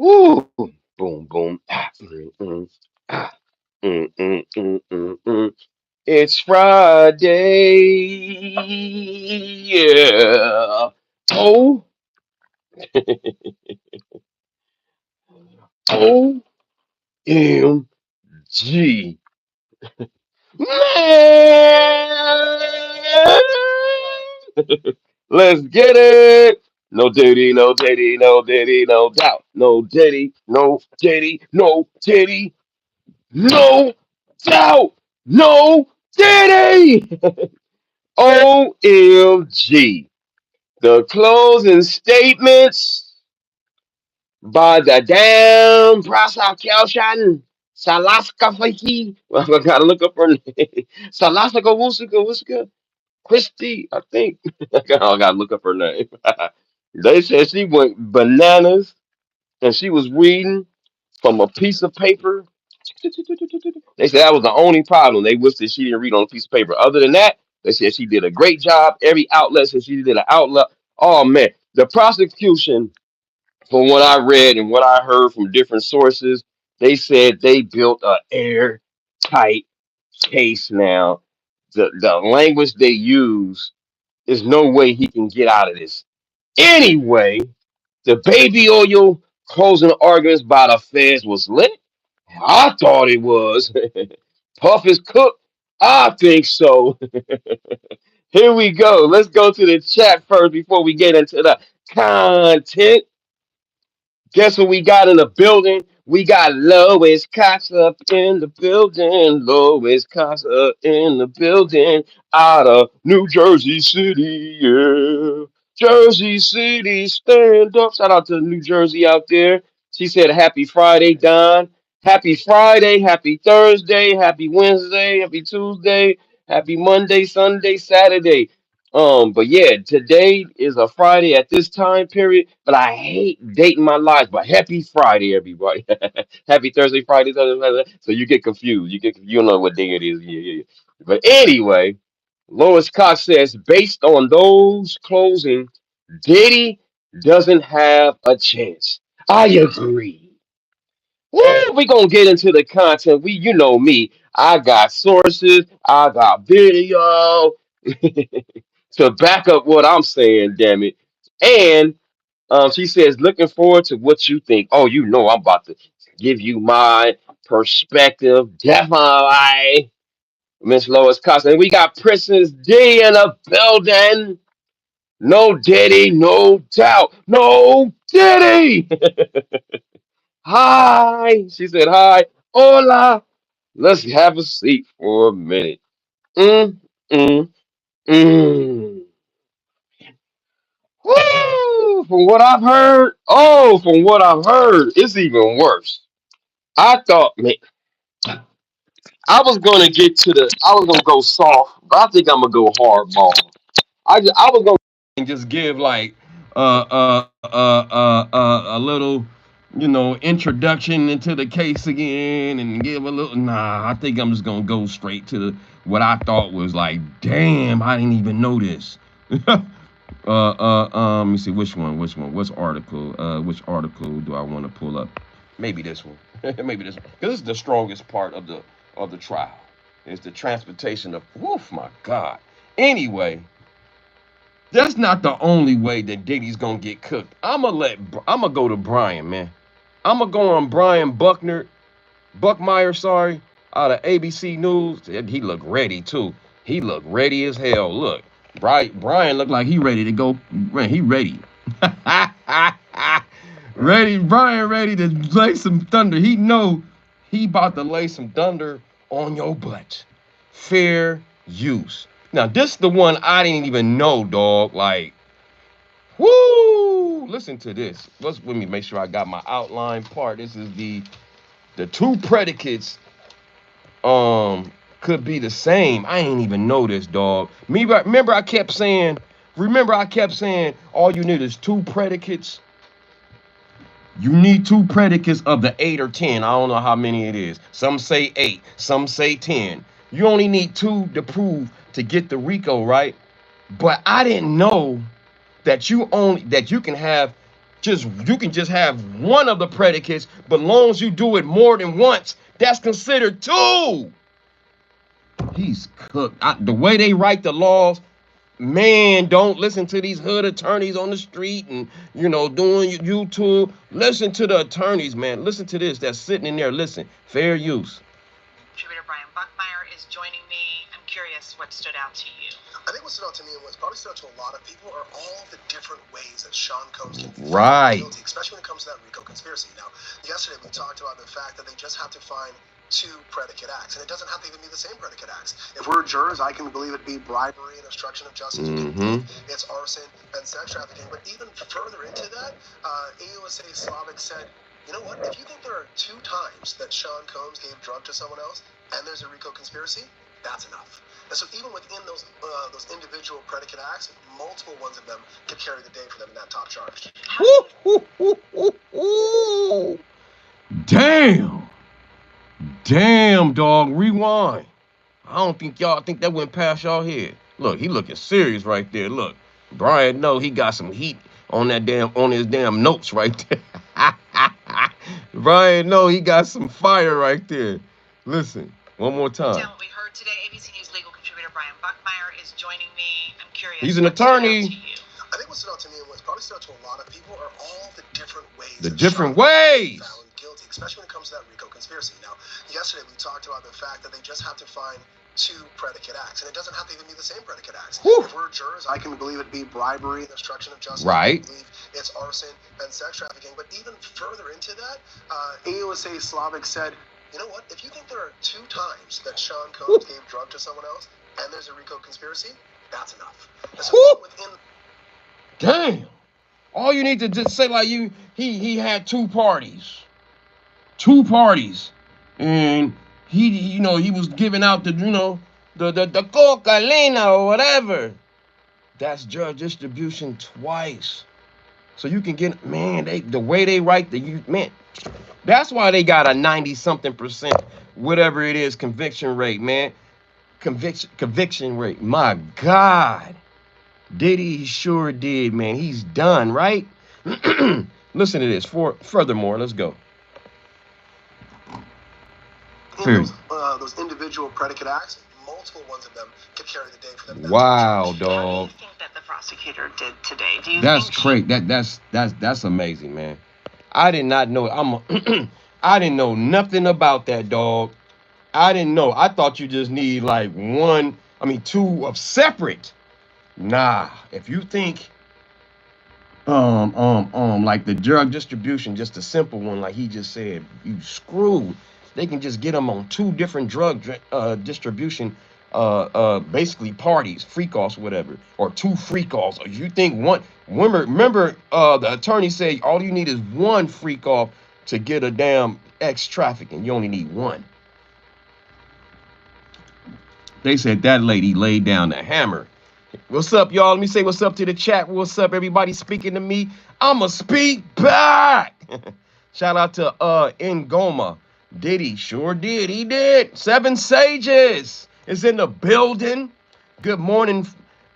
Woo! Boom, boom. Ah, mm. It's Friday. Yeah. OMG. Man! Let's get it. No Diddy, no Diddy, no Diddy, no doubt. No Diddy, no Diddy, no Diddy, no doubt. No Diddy. OMG. The closing statements by the damn prosecution. Salaska Fiki. I gotta look up her name. Salaska Wuska. Christy, I think. I gotta look up her name. They said she went bananas and she was reading from a piece of paper. They said that was the only problem. They wished that she didn't read on a piece of paper. Other than that, they said she did a great job. Every outlet said she did an outlet. Oh man, the prosecution, from what I read and what I heard from different sources, they said they built a airtight case now. The language they use, there's no way he can get out of this. Anyway, the baby oil closing arguments by the feds was lit. I thought it was. Puff is cooked. I think so. Here we go. Let's go to the chat first before we get into the content. Guess what we got in the building? We got Lois Cox up in the building. Lois Cox up in the building. Out of New Jersey City, yeah. Jersey City, stand up. Shout out to New Jersey out there. She said, Happy Friday, Don. Happy Friday, happy Thursday, happy Wednesday, happy Tuesday, happy Monday, Sunday, Saturday. But yeah, today is a Friday at this time period, but I hate dating my life. But happy Friday, everybody. Happy Thursday, Friday, Thursday. So you get confused. You don't know what day it is. Yeah. But anyway, Lois Cox says, based on those closing, Diddy doesn't have a chance. I agree. Woo, we gonna get into the content. You know me. I got sources. I got video to back up what I'm saying. Damn it! And she says, looking forward to what you think. Oh, you know, I'm about to give you my perspective. Definitely, Miss Lois Costa. And we got Princess D in the building. No Diddy, no doubt. No Diddy. Hi. She said, hi. Hola. Let's have a seat for a minute. Mm, mm, mm. Woo! From what I've heard, it's even worse. I thought, man, I was gonna go soft, but I think I'm gonna go hardball. I was gonna just give like a little, introduction into the case again, and give a little. Nah, I think I'm just gonna go straight to what I thought was like, damn, I didn't even know this. Let me see which article do I want to pull up? Maybe this one. Maybe this one. Because this is the strongest part of the trial. It's the transportation of woof my God. Anyway, that's not the only way that Diddy's gonna get cooked. I'm gonna go to Brian, man. I'm gonna go on Brian Buckmeyer, sorry, out of ABC News. He looked ready too. He looked ready as hell. Look, Brian looked like he ready to go. Man, he ready. Ready, Brian ready to lay some thunder. He know he about to lay some thunder on your butt. Fair use. Now this is the one I didn't even know, dog. Like, whoo! Listen to this. Let me make sure I got my outline part. This is the two predicates could be the same. I ain't even know this, dog. Remember I kept saying all you need is two predicates. You need two predicates of the 8 or 10. I don't know how many it is. Some say 8, some say 10. You only need two to prove to get the RICO, right? But I didn't know that you can have you can just have one of the predicates, but long as you do it more than once, that's considered two. He's cooked. The way they write the laws, man, don't listen to these hood attorneys on the street and, doing YouTube. Listen to the attorneys, man. Listen to this. That's sitting in there. Listen, fair use. Contributor Brian Buckmeyer is joining me. I'm curious what stood out to you. I think what stood out to me and what probably stood out to a lot of people are all the different ways that Sean Combs can be found guilty, especially when it comes to that RICO conspiracy. Now, yesterday we talked about the fact that they just have to find two predicate acts, and it doesn't have to even be the same predicate acts. If we're jurors, I can believe it be bribery and obstruction of justice. You can believe it's arson and sex trafficking. But even further into that, AUSA Slavic said, you know what? If you think there are 2 times that Sean Combs gave drug to someone else, and there's a RICO conspiracy, that's enough. And so even within those individual predicate acts, multiple ones of them could carry the day for them in that top charge. Damn, dog. Rewind. I don't think y'all think that went past y'all head. Look, he looking serious right there. Look, Brian know he got some heat on his damn notes right there. Brian know he got some fire right there. Listen, one more time. What we heard today, ABC News legal contributor Brian Buckmeyer is joining me. I'm curious. He's an attorney. I think what stood out to me and what's probably stood out to a lot of people are all the different ways. Found guilty, especially when it comes to that RICO conspiracy. Now, yesterday we talked about the fact that they just have to find 2 predicate acts, and it doesn't have to even be the same predicate acts. If we're jurors, I can believe it be bribery and obstruction of justice. I can believe it's arson and sex trafficking. But even further into that, AUSA Slavic said, you know what? If you think there are 2 times that Sean Combs gave drug to someone else, and there's a RICO conspiracy, that's enough. And so damn. All you need to just say like he had 2 parties. 2 parties. And he was giving out the cocaine or whatever. That's drug distribution twice. So you can get, man, the way they write man, that's why they got a 90-something%, whatever it is, conviction rate, man. Conviction rate. My God. Diddy sure did, man. He's done, right? Listen to this. Furthermore, let's go. Those individual predicate acts, multiple ones of them could carry the day for them. Wow, dog. What do you think that the prosecutor did today? Do you That's great. That's amazing, man. I did not know. I didn't know nothing about that, dog. I didn't know. I thought you just need like 2 of separate. Nah, if you think like the drug distribution, just a simple one, like he just said, you screwed. They can just get them on 2 different drug distribution basically parties, freak offs, whatever, or 2 freak offs. Or you think one, remember the attorney said all you need is 1 freak off to get a damn X trafficking. You only need 1. They said that lady laid down the hammer. What's up, y'all? Let me say what's up to the chat. What's up, everybody speaking to me? I'ma speak back. Shout out to Ngoma. Diddy sure did. He did. 7 Sages is in the building. Good morning.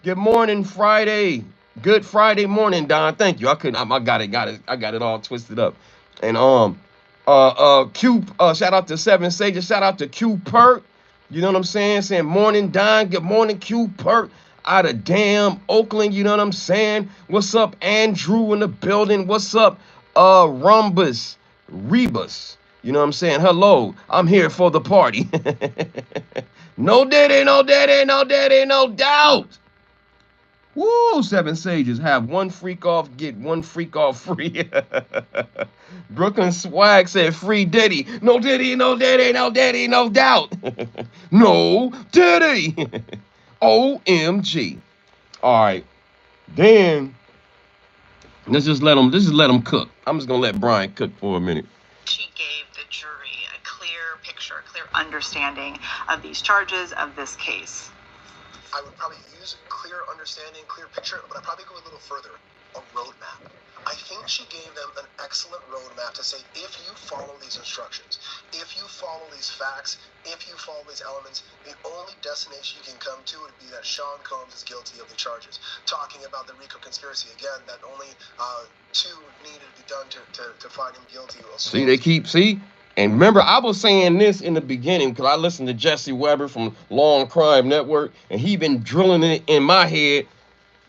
Good morning, Friday. Good Friday morning, Don. Thank you. I got it. I got it all twisted up. And Q. Shout out to 7 Sages. Shout out to Q Perk. You know what I'm saying? Saying morning, Don. Good morning, Q Perk. Out of damn Oakland, you know what I'm saying? What's up, Andrew in the building? What's up, Rebus? You know what I'm saying? Hello, I'm here for the party. No Diddy, no doubt. Woo, 7 Sages, have 1 freak off, get 1 freak off free. Brooklyn Swag said free Diddy. No Diddy, no doubt. No Diddy. OMG. All right. Then let's just let them cook. I'm just gonna let Brian cook for a minute. She gave the jury a clear picture, a clear understanding of these charges, of this case. I would probably use clear understanding, clear picture, but I'd probably go a little further. A roadmap. I think she gave them an excellent roadmap to say, if you follow these instructions, if you follow these facts, if you follow these elements, the only destination you can come to would be that Sean Combs is guilty of the charges. Talking about the RICO conspiracy, again, that only 2 needed to be done to find him guilty. See, they keep, see? And remember, I was saying this in the beginning because I listened to Jesse Weber from Long Crime Network, and he been drilling it in my head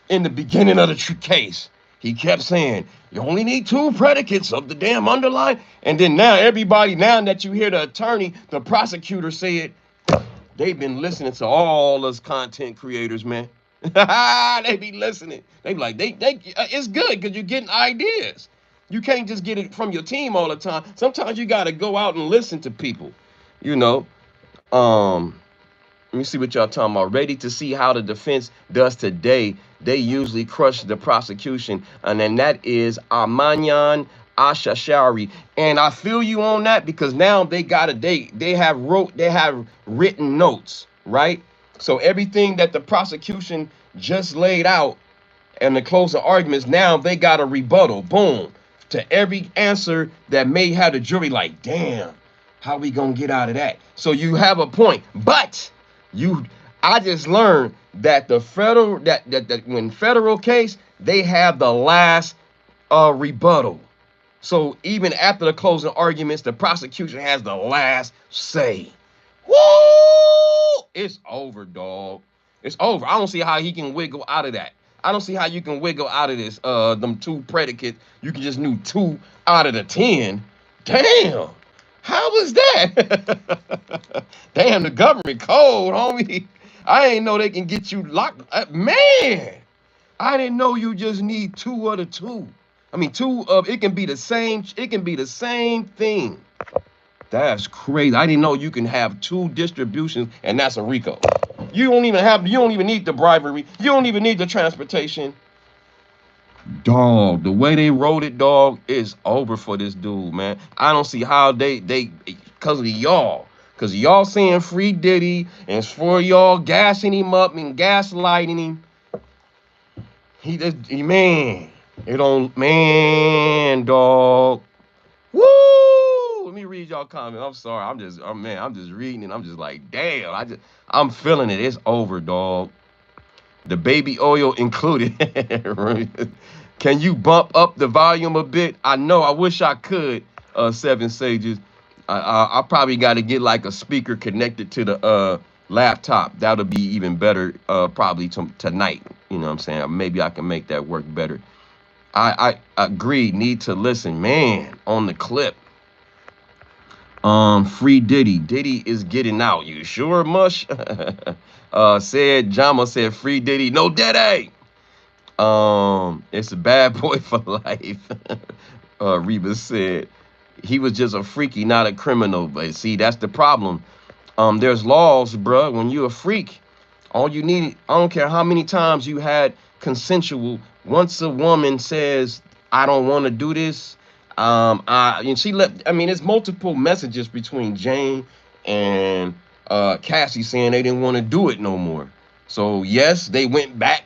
in the beginning of the case. He kept saying, you only need 2 predicates of the damn underlying. And then now everybody, now that you hear the attorney, the prosecutor said, they've been listening to all us content creators, man. They be listening. They be like, it's good because you're getting ideas. You can't just get it from your team all the time. Sometimes you got to go out and listen to people, you know. Let me see what y'all talking about. Ready to see how the defense does today. They usually crush the prosecution, and then that is Amanyan Ashashari. And I feel you on that because now they got they have written notes, right? So everything that the prosecution just laid out and the closing arguments, now they got a rebuttal. Boom. To every answer that may have the jury like, damn, how we gonna get out of that? So you have a point, but I just learned that the federal that when federal case, they have the last rebuttal. So even after the closing arguments, the prosecution has the last say. Woo! It's over, dog. It's over. I don't see how he can wiggle out of that. I don't see how you can wiggle out of this. Them 2 predicates. You can just do 2 out of the 10. Damn. How was that? Damn, the government cold, homie. I ain't know they can get you locked. Man, I didn't know you just need 2 of the 2. I mean, 2 of it can be the same. It can be the same thing. That's crazy. I didn't know you can have 2 distributions, and that's a RICO. You don't even need the bribery. You don't even need the transportation. Dog, the way they wrote it, dog, is over for this dude, man. I don't see how they because of y'all. Because y'all saying free Diddy, and it's for y'all gassing him up and gaslighting him. Man, it don't, man, dog. Woo! Let me read y'all comment. I'm sorry. I'm just reading and I'm just like, damn. I'm feeling it. It's over, dog. The baby oil included. Can you bump up the volume a bit? I know. I wish I could. 7 Sages. I probably got to get like a speaker connected to the laptop. That'll be even better. Probably tonight. You know what I'm saying? Maybe I can make that work better. I agree. Need to listen, man. On the clip. Free Diddy. Diddy is getting out. You sure, Mush? Said Jama said free Diddy. No Diddy. It's a bad boy for life. Reba said he was just a freaky, not a criminal. But see, that's the problem. There's laws, bruh. When you're a freak, all you need, I don't care how many times you had consensual. Once a woman says, I don't want to do this, and she let, I mean, there's multiple messages between Jane and Cassie saying they didn't want to do it no more. So yes, they went back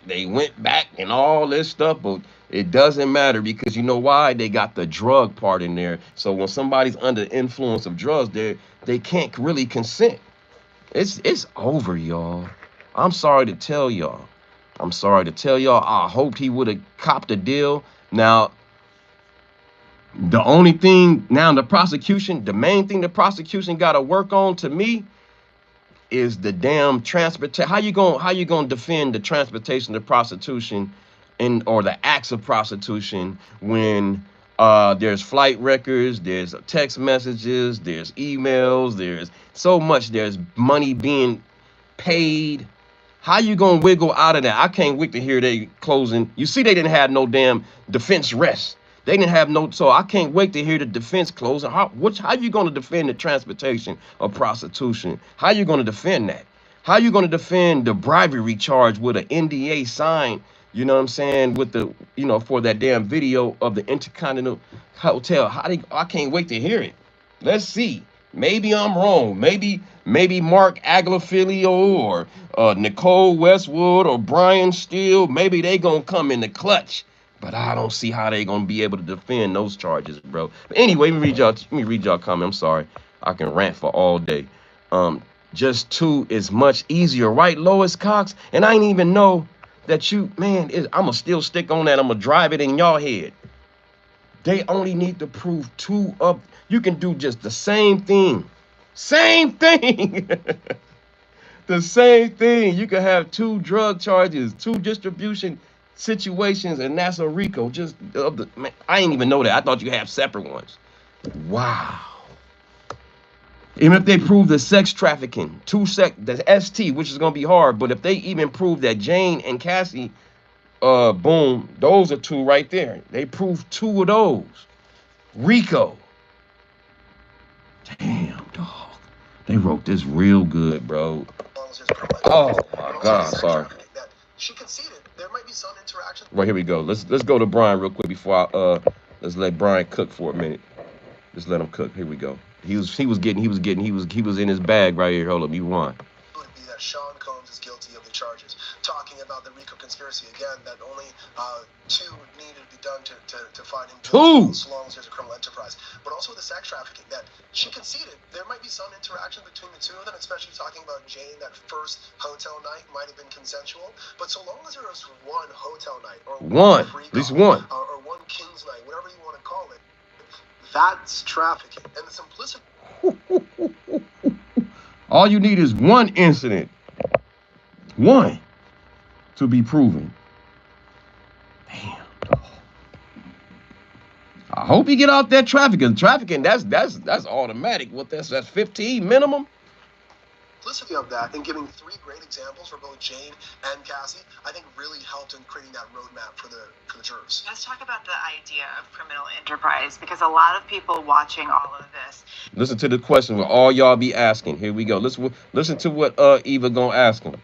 and all this stuff, but it doesn't matter because you know why? They got the drug part in there. So when somebody's under the influence of drugs, they can't really consent. It's over, y'all. I'm sorry to tell y'all. I hoped he would have copped a deal. Now, the only thing now the main thing the prosecution got to work on to me is the damn transportation. How you gonna defend the transportation of prostitution or the acts of prostitution when there's flight records, there's text messages, there's emails, there's so much, there's money being paid. How you gonna wiggle out of that? I can't wait to hear they closing. You see, they didn't have no damn defense rest. They didn't have no, so I can't wait to hear the defense closing. How you gonna defend the transportation of prostitution? How you gonna defend that? How you gonna defend the bribery charge with an NDA signed? You know what I'm saying? With the, for that damn video of the Intercontinental Hotel. I can't wait to hear it. Let's see. Maybe I'm wrong. Maybe Mark Aglafilio or Nicole Westwood or Brian Steele, maybe they gonna come in the clutch. But I don't see how they gonna be able to defend those charges, bro. But anyway, let me read y'all comment. I'm sorry. I can rant for all day. Just 2 is much easier, right, Lois Cox? And I ain't even know that you, man, I'ma still stick on that. I'ma drive it in y'all head. They only need to prove 2 up. You can do just the same thing. Same thing. The same thing. You can have 2 drug charges, 2 distribution situations, and that's a RICO. Just man, I didn't even know that. I thought you have separate ones. Wow. Even if they prove the sex trafficking, the ST, which is gonna be hard, but if they even prove that Jane and Cassie, boom, those are 2 right there. They prove 2 of those. RICO. Damn, dog. They wrote this real good, bro. Oh my God, sorry. She conceded there might be some interaction. Right, here we go. Let's go to Brian real quick before let's let Brian cook for a minute. Just let him cook. Here we go. He was in his bag right here. Hold up, you won. Would be that Sean Combs is guilty of the charges. Talking about the RICO conspiracy again, that only 2 needed to be done to find him guilty as long as there's a criminal enterprise. But also the sex trafficking, that she conceded there might be some interaction between the 2 of them, especially talking about Jane. That first hotel night might have been consensual, but so long as there was 1 hotel night or one at least one, or 1 King's night, whatever you want to call it, that's trafficking. And the simplicity. All you need is 1 incident, 1, to be proven. Damn. I hope you get out that trafficking. Trafficking, that's automatic. What that's 15 minimum. Simplicity of that and giving 3 great examples for both Jane and Cassie, I think really helped in creating that roadmap for the jurors. Let's talk about the idea of criminal enterprise, because a lot of people watching all of this. Listen to the question what all y'all be asking. Here we go. Listen to what Eva gonna ask them.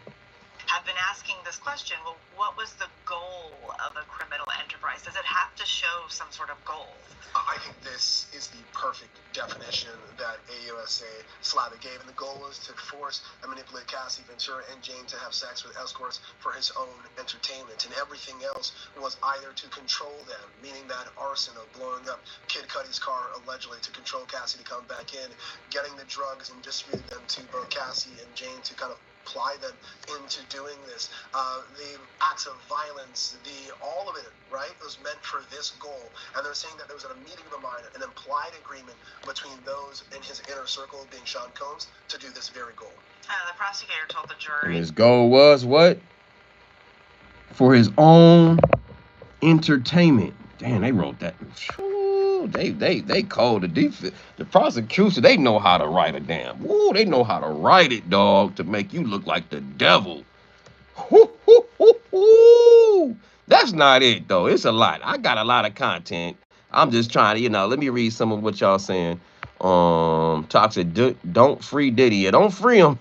Have been asking this question. Well, what was the goal of a criminal enterprise? Does it have to show some sort of goal? I think this is the perfect definition that AUSA Slavic gave, and the goal was to force and manipulate Cassie, Ventura, and Jane to have sex with escorts for his own entertainment, and everything else was either to control them, meaning that arson of blowing up Kid Cudi's car allegedly to control Cassie to come back in, getting the drugs and distributing them to both Cassie and Jane to kind of apply them into doing this. The acts of violence, all of it, right, was meant for this goal. And they're saying that there was a meeting of the mind, an implied agreement between those in his inner circle, being Sean Combs, to do this very goal. The prosecutor told the jury. And his goal was what? For his own entertainment. Damn, they wrote that. They called the prosecution. They know how to write a damn. Woo, they know how to write it, dog, to make you look like the devil. That's not it, though. It's a lot. I got a lot of content. I'm just trying to, let me read some of what y'all saying. Toxic, don't free Diddy. Yeah, don't free him.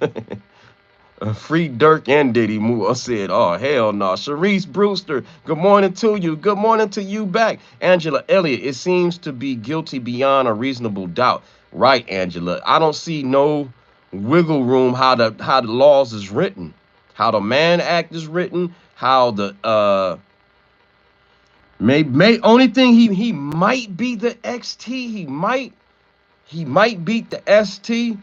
Free Dirk and Diddy. I said, oh, hell no. Sharice Brewster, good morning to you. Good morning to you back. Angela Elliott, it seems to be guilty beyond a reasonable doubt. Right, Angela. I don't see no wiggle room how the laws is written. How the Mann Act is written. How the, only thing he might be the XT. He might beat the ST.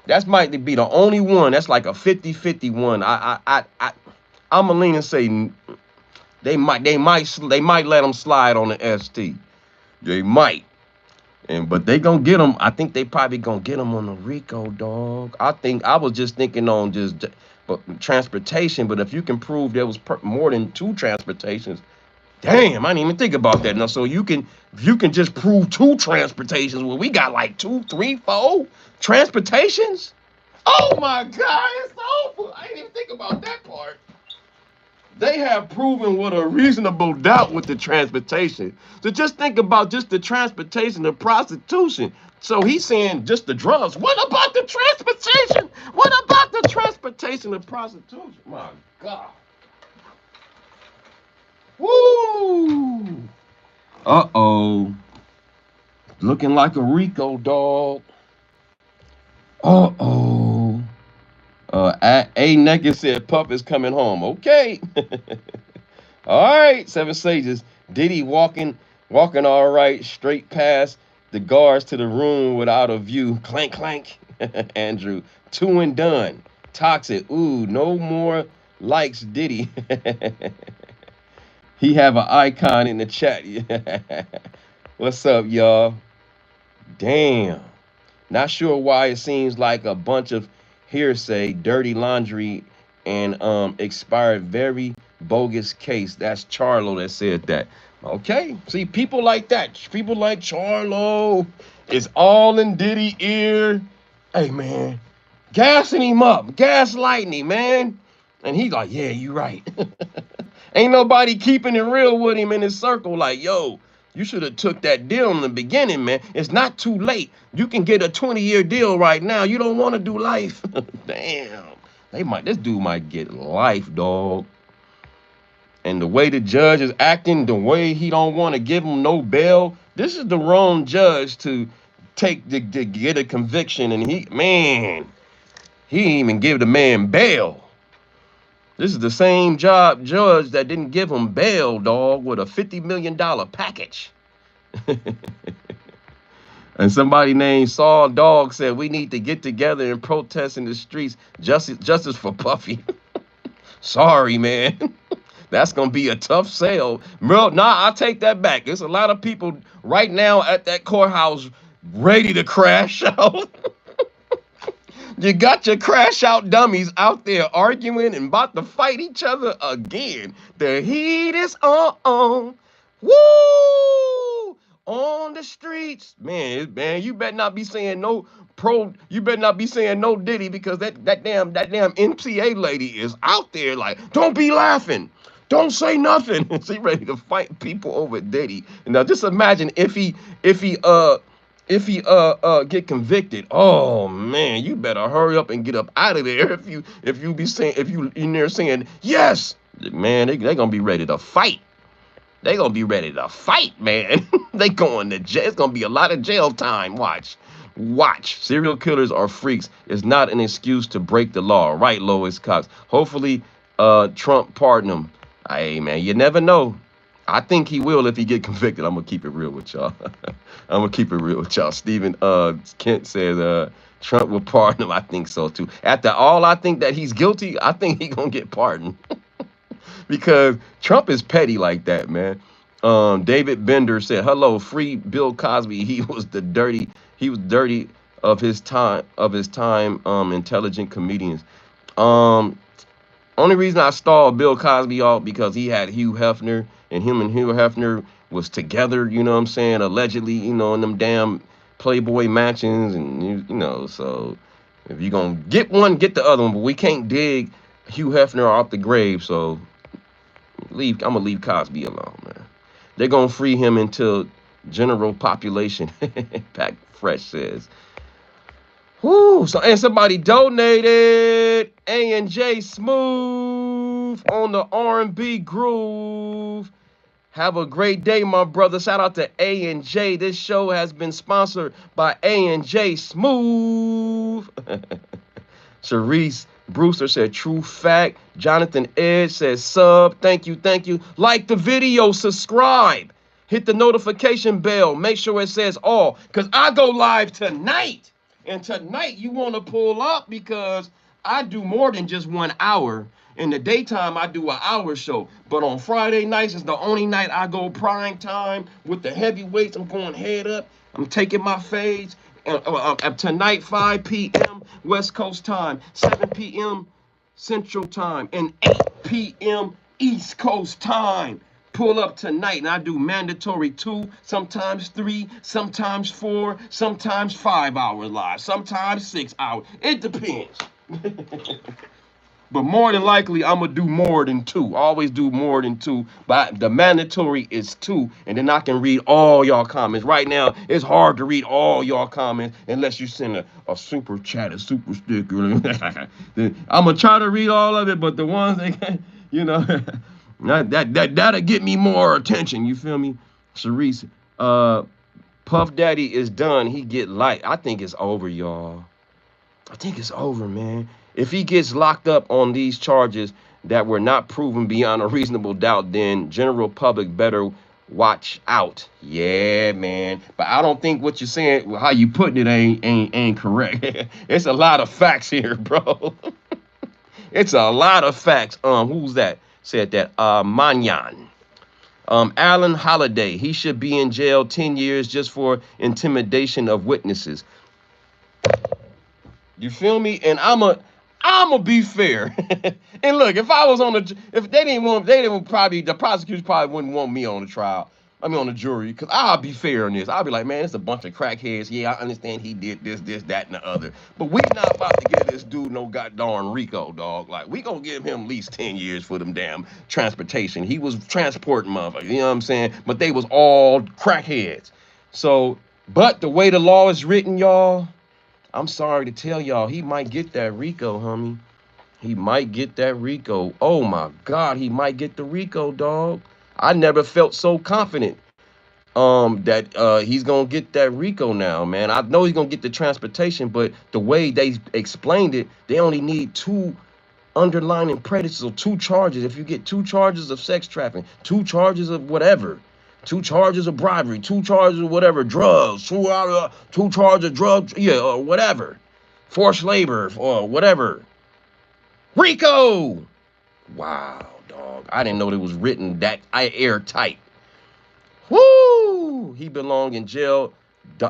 That might be the only one. That's like a 50-50 one. I'm gonna lean and say they might let him slide on the ST. They might, but they gonna get him. I think they probably gonna get him on the RICO, dog. I was just thinking on but transportation. But if you can prove there was more than 2 transportations, damn, I didn't even think about that. Now, so if you can just prove 2 transportations, well, we got like 2, 3, 4 transportations. Oh my God, it's over. I didn't even think about that part. They have proven with a reasonable doubt with the transportation. So just think about just the transportation, the prostitution. So he's saying just the drugs. What about the transportation? What about the transportation of prostitution? My God. Woo! Uh-oh. Looking like a RICO, dog. Uh-oh. A Naked said Puff is coming home. Okay. All right, Seven Sages. Diddy walking all right, straight past the guards to the room without a view. Clank, clank. Andrew, 2 and done. Toxic. Ooh, no more likes Diddy. He have an icon in the chat. What's up, y'all? Damn. Not sure why it seems like a bunch of hearsay, dirty laundry, and expired very bogus case. That's Charlo that said that. Okay. See, people like that. People like Charlo. It's all in Diddy ear. Hey man, gassing him up, gaslighting him, man. And he's like, yeah, you right. Ain't nobody keeping it real with him in his circle. Like, yo, you should have took that deal in the beginning, man. It's not too late. You can get a 20-year deal right now. You don't want to do life. Damn. This dude might get life, dog. And the way the judge is acting, the way he don't want to give him no bail, this is the wrong judge to get a conviction. And he didn't even give the man bail. This is the same judge that didn't give him bail, dog, with a $50 million package. And somebody named Saul Dog said, we need to get together and protest in the streets. Justice for Puffy. Sorry, man. That's going to be a tough sale. Bro, nah, I take that back. There's a lot of people right now at that courthouse ready to crash out. You got your crash out dummies out there arguing and about to fight each other again. The heat is on. Woo! On the streets. Man, you better not be saying no you better not be saying no Diddy, because that damn NCA lady is out there like, don't be laughing. Don't say nothing. She ready to fight people over Diddy. And now just imagine if he get convicted. Oh man, you better hurry up and get up out of there. If you in there saying yes, man, they gonna be ready to fight. They gonna be ready to fight, man. They going to jail. It's gonna be a lot of jail time. Watch. Serial killers are freaks. It's not an excuse to break the law, right, Lois Cox? Hopefully, Trump pardon him. Hey man, you never know. I think he will if he get convicted. I'm gonna keep it real with y'all. Stephen Kent says Trump will pardon him. I think so too. After all, I think that he's guilty. I think he gonna get pardoned. Because Trump is petty like that, man. David Bender said, hello, free Bill Cosby. He was dirty of his time, intelligent comedians. Only reason I stalled Bill Cosby off because he had Hugh Hefner, and him and Hugh Hefner was together, you know what I'm saying, allegedly, you know, in them damn Playboy mansions, and you know, so if you're gonna get one, get the other one, but we can't dig Hugh Hefner off the grave, so I'm gonna leave Cosby alone, man. They're gonna free him until general population. Pack Fresh says. Whoo, and somebody donated. A&J Smooth on the R&B groove. Have a great day, my brother. Shout out to A&J. This show has been sponsored by A&J Smooth. Sharice Brewster said, true fact. Jonathan Edge says, sub. Thank you. Like the video, subscribe. Hit the notification bell. Make sure it says all, because I go live tonight. And tonight you want to pull up because I do more than just 1 hour. In the daytime, I do an hour show. But on Friday nights is the only night I go prime time with the heavyweights. I'm going head up. I'm taking my fades. Tonight, 5 p.m. West Coast time, 7 p.m. Central time, and 8 p.m. East Coast time. Pull up tonight, and I do mandatory 2, sometimes 3, sometimes 4, sometimes 5 hour live, sometimes 6 hours. It depends. But more than likely, I'm going to do more than 2. Always do more than 2. But the mandatory is 2. And then I can read all y'all comments. Right now, it's hard to read all y'all comments unless you send a super chat, a super sticker. I'm going to try to read all of it. But the ones that, you know, that'll get me more attention. You feel me? Sharice, Puff Daddy is done. He get light. I think it's over, y'all. I think it's over, man. If he gets locked up on these charges that were not proven beyond a reasonable doubt, then general public better Watch out. Yeah, man. But I don't think what you're saying, how you putting it ain't correct. It's a lot of facts here, bro. It's a lot of facts. Who's that? Said that. Manyan. Alan Holiday. He should be in jail 10 years just for intimidation of witnesses. You feel me? And I'ma be fair. And look, if I was on if they didn't probably, the prosecutors probably wouldn't want me on the trial. I mean on the jury, because I'll be fair on this. I'll be like, man, it's a bunch of crackheads. Yeah, I understand he did this, that, and the other. But we not about to give this dude no goddamn RICO, dog. Like, we gonna give him at least 10 years for them damn transportation. He was transporting motherfuckers, you know what I'm saying? But they was all crackheads. So, but the way the law is written, y'all, I'm sorry to tell y'all, he might get that RICO, homie. He might get that RICO. Oh my God, he might get the RICO, dog. I never felt so confident that he's gonna get that RICO now, man. I know he's gonna get the transportation, but the way they explained it, they only need 2 underlying predators or 2 charges. If you get 2 charges of sex trafficking, 2 charges of whatever, 2 charges of bribery, 2 charges of whatever, drugs, 2 charges of drugs, yeah, or whatever, forced labor or whatever. RICO! Wow, dog. I didn't know it was written that airtight. Woo! He belong in jail.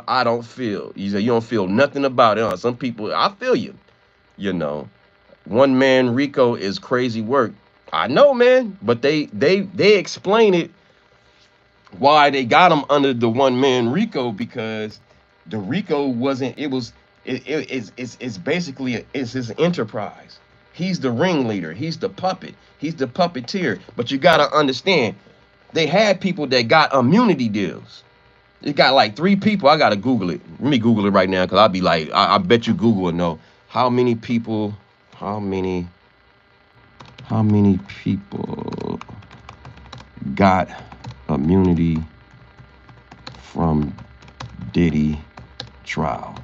I don't feel. You say you don't feel nothing about it. Some people, I feel you. You know, one man RICO is crazy work. I know, man. But they explain it why they got him under the one man RICO, because the RICO wasn't. It's basically it's his enterprise. He's the ringleader. He's the puppet. He's the puppeteer. But you gotta understand, they had people that got immunity deals. It got like 3 people. I gotta Google it. Let me Google it right now, because I'll be like, I bet you Google will know how many people, how many people got immunity from Diddy trial.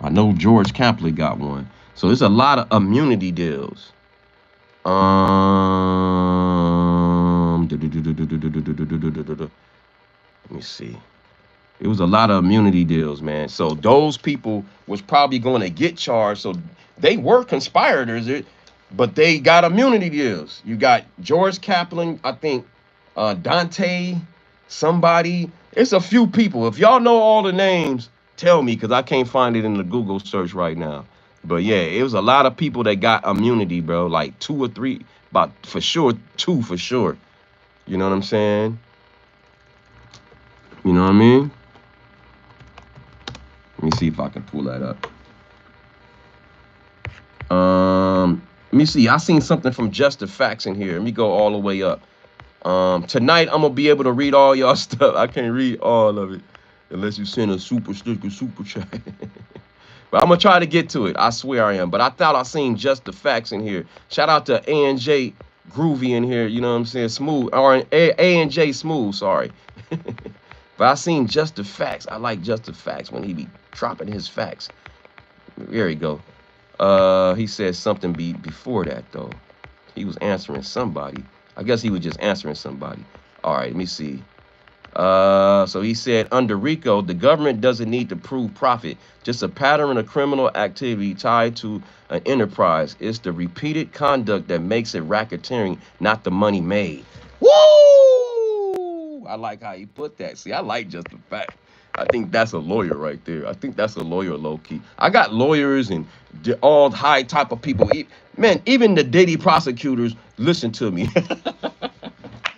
I know George Campley got one. So there's a lot of immunity deals. Let me see. It was a lot of immunity deals, man. So those people was probably going to get charged. So they were conspirators, but they got immunity deals. You got George Kaplan, I think, Dante, somebody. It's a few people. If y'all know all the names, tell me, because I can't find it in the Google search right now. But yeah, it was a lot of people that got immunity, bro. Like 2 or 3, about for sure, 2 for sure. You know what I'm saying? You know what I mean? Let me see if I can pull that up. Let me see. I seen something from Just the Facts in here. Let me go all the way up. Tonight I'm gonna be able to read all y'all stuff. I can't read all of it unless you send a super sticker, super chat. But I'm gonna try to get to it. I swear I am. But I thought I seen Just the Facts in here. Shout out to A&J Groovy in here. You know what I'm saying? Smooth, or A&J Smooth. Sorry. But I seen Just the Facts. I like Just the Facts when he be dropping his facts. There we go. He said something before that though. He was answering somebody. I guess he was just answering somebody. All right, let me see. So he said, under RICO, the government doesn't need to prove profit, just a pattern of criminal activity tied to an enterprise. It's the repeated conduct that makes it racketeering, not the money made. Woo! I like how he put that. See, I like Just the Fact. I think that's a lawyer right there. I think that's a lawyer, low-key. I got lawyers and all high type of people. Man, even the Diddy prosecutors listen to me.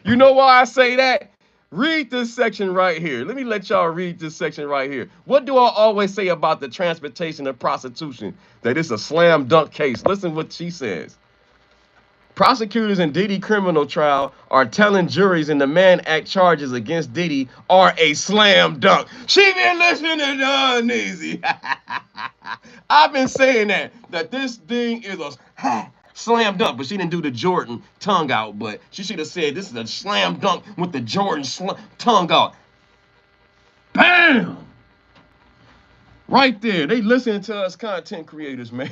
You know why I say that? Read this section right here. Let me let y'all read this section right here. What do I always say about the transportation of prostitution? That it's a slam dunk case. Listen what she says. Prosecutors in Diddy criminal trial are telling juries in the Mann Act charges against Diddy are a slam dunk. She been listening to Easy. I've been saying that this thing is a slam dunk, but she didn't do the Jordan tongue out, but she should have said this is a slam dunk with the Jordan tongue out. Bam! Right there. They listening to us content creators, man.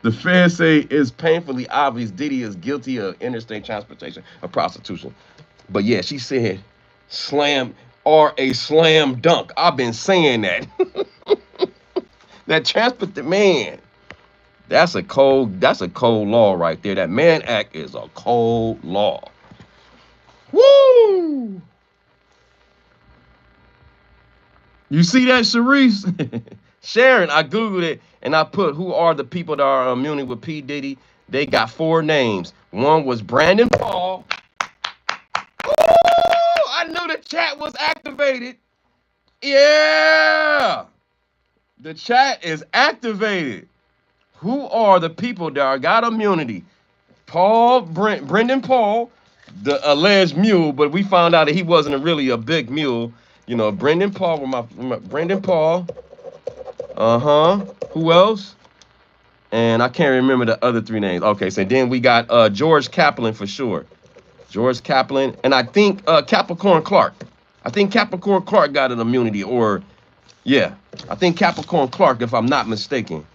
The feds say it's painfully obvious Diddy is guilty of interstate transportation of prostitution. But yeah, she said slam or a slam dunk. I've been saying that. That transport the man. That's a cold law right there. That Mann Act is a cold law. Woo! You see that, Sharice? Sharon, I Googled it and I put who are the people that are immune with P. Diddy. They got 4 names. One was Brandon Paul. Ooh, I knew the chat was activated. Yeah. The chat is activated. Who are the people that are got immunity? Brendan Paul, the alleged mule, but we found out that he wasn't really a big mule. You know, Brendan Paul with my Brendan Paul. Who else? And I can't remember the other 3 names. Okay, so then we got George Kaplan for sure. George Kaplan, and I think Capricorn Clark. I think Capricorn Clark got an immunity, or yeah, I think Capricorn Clark, if I'm not mistaken.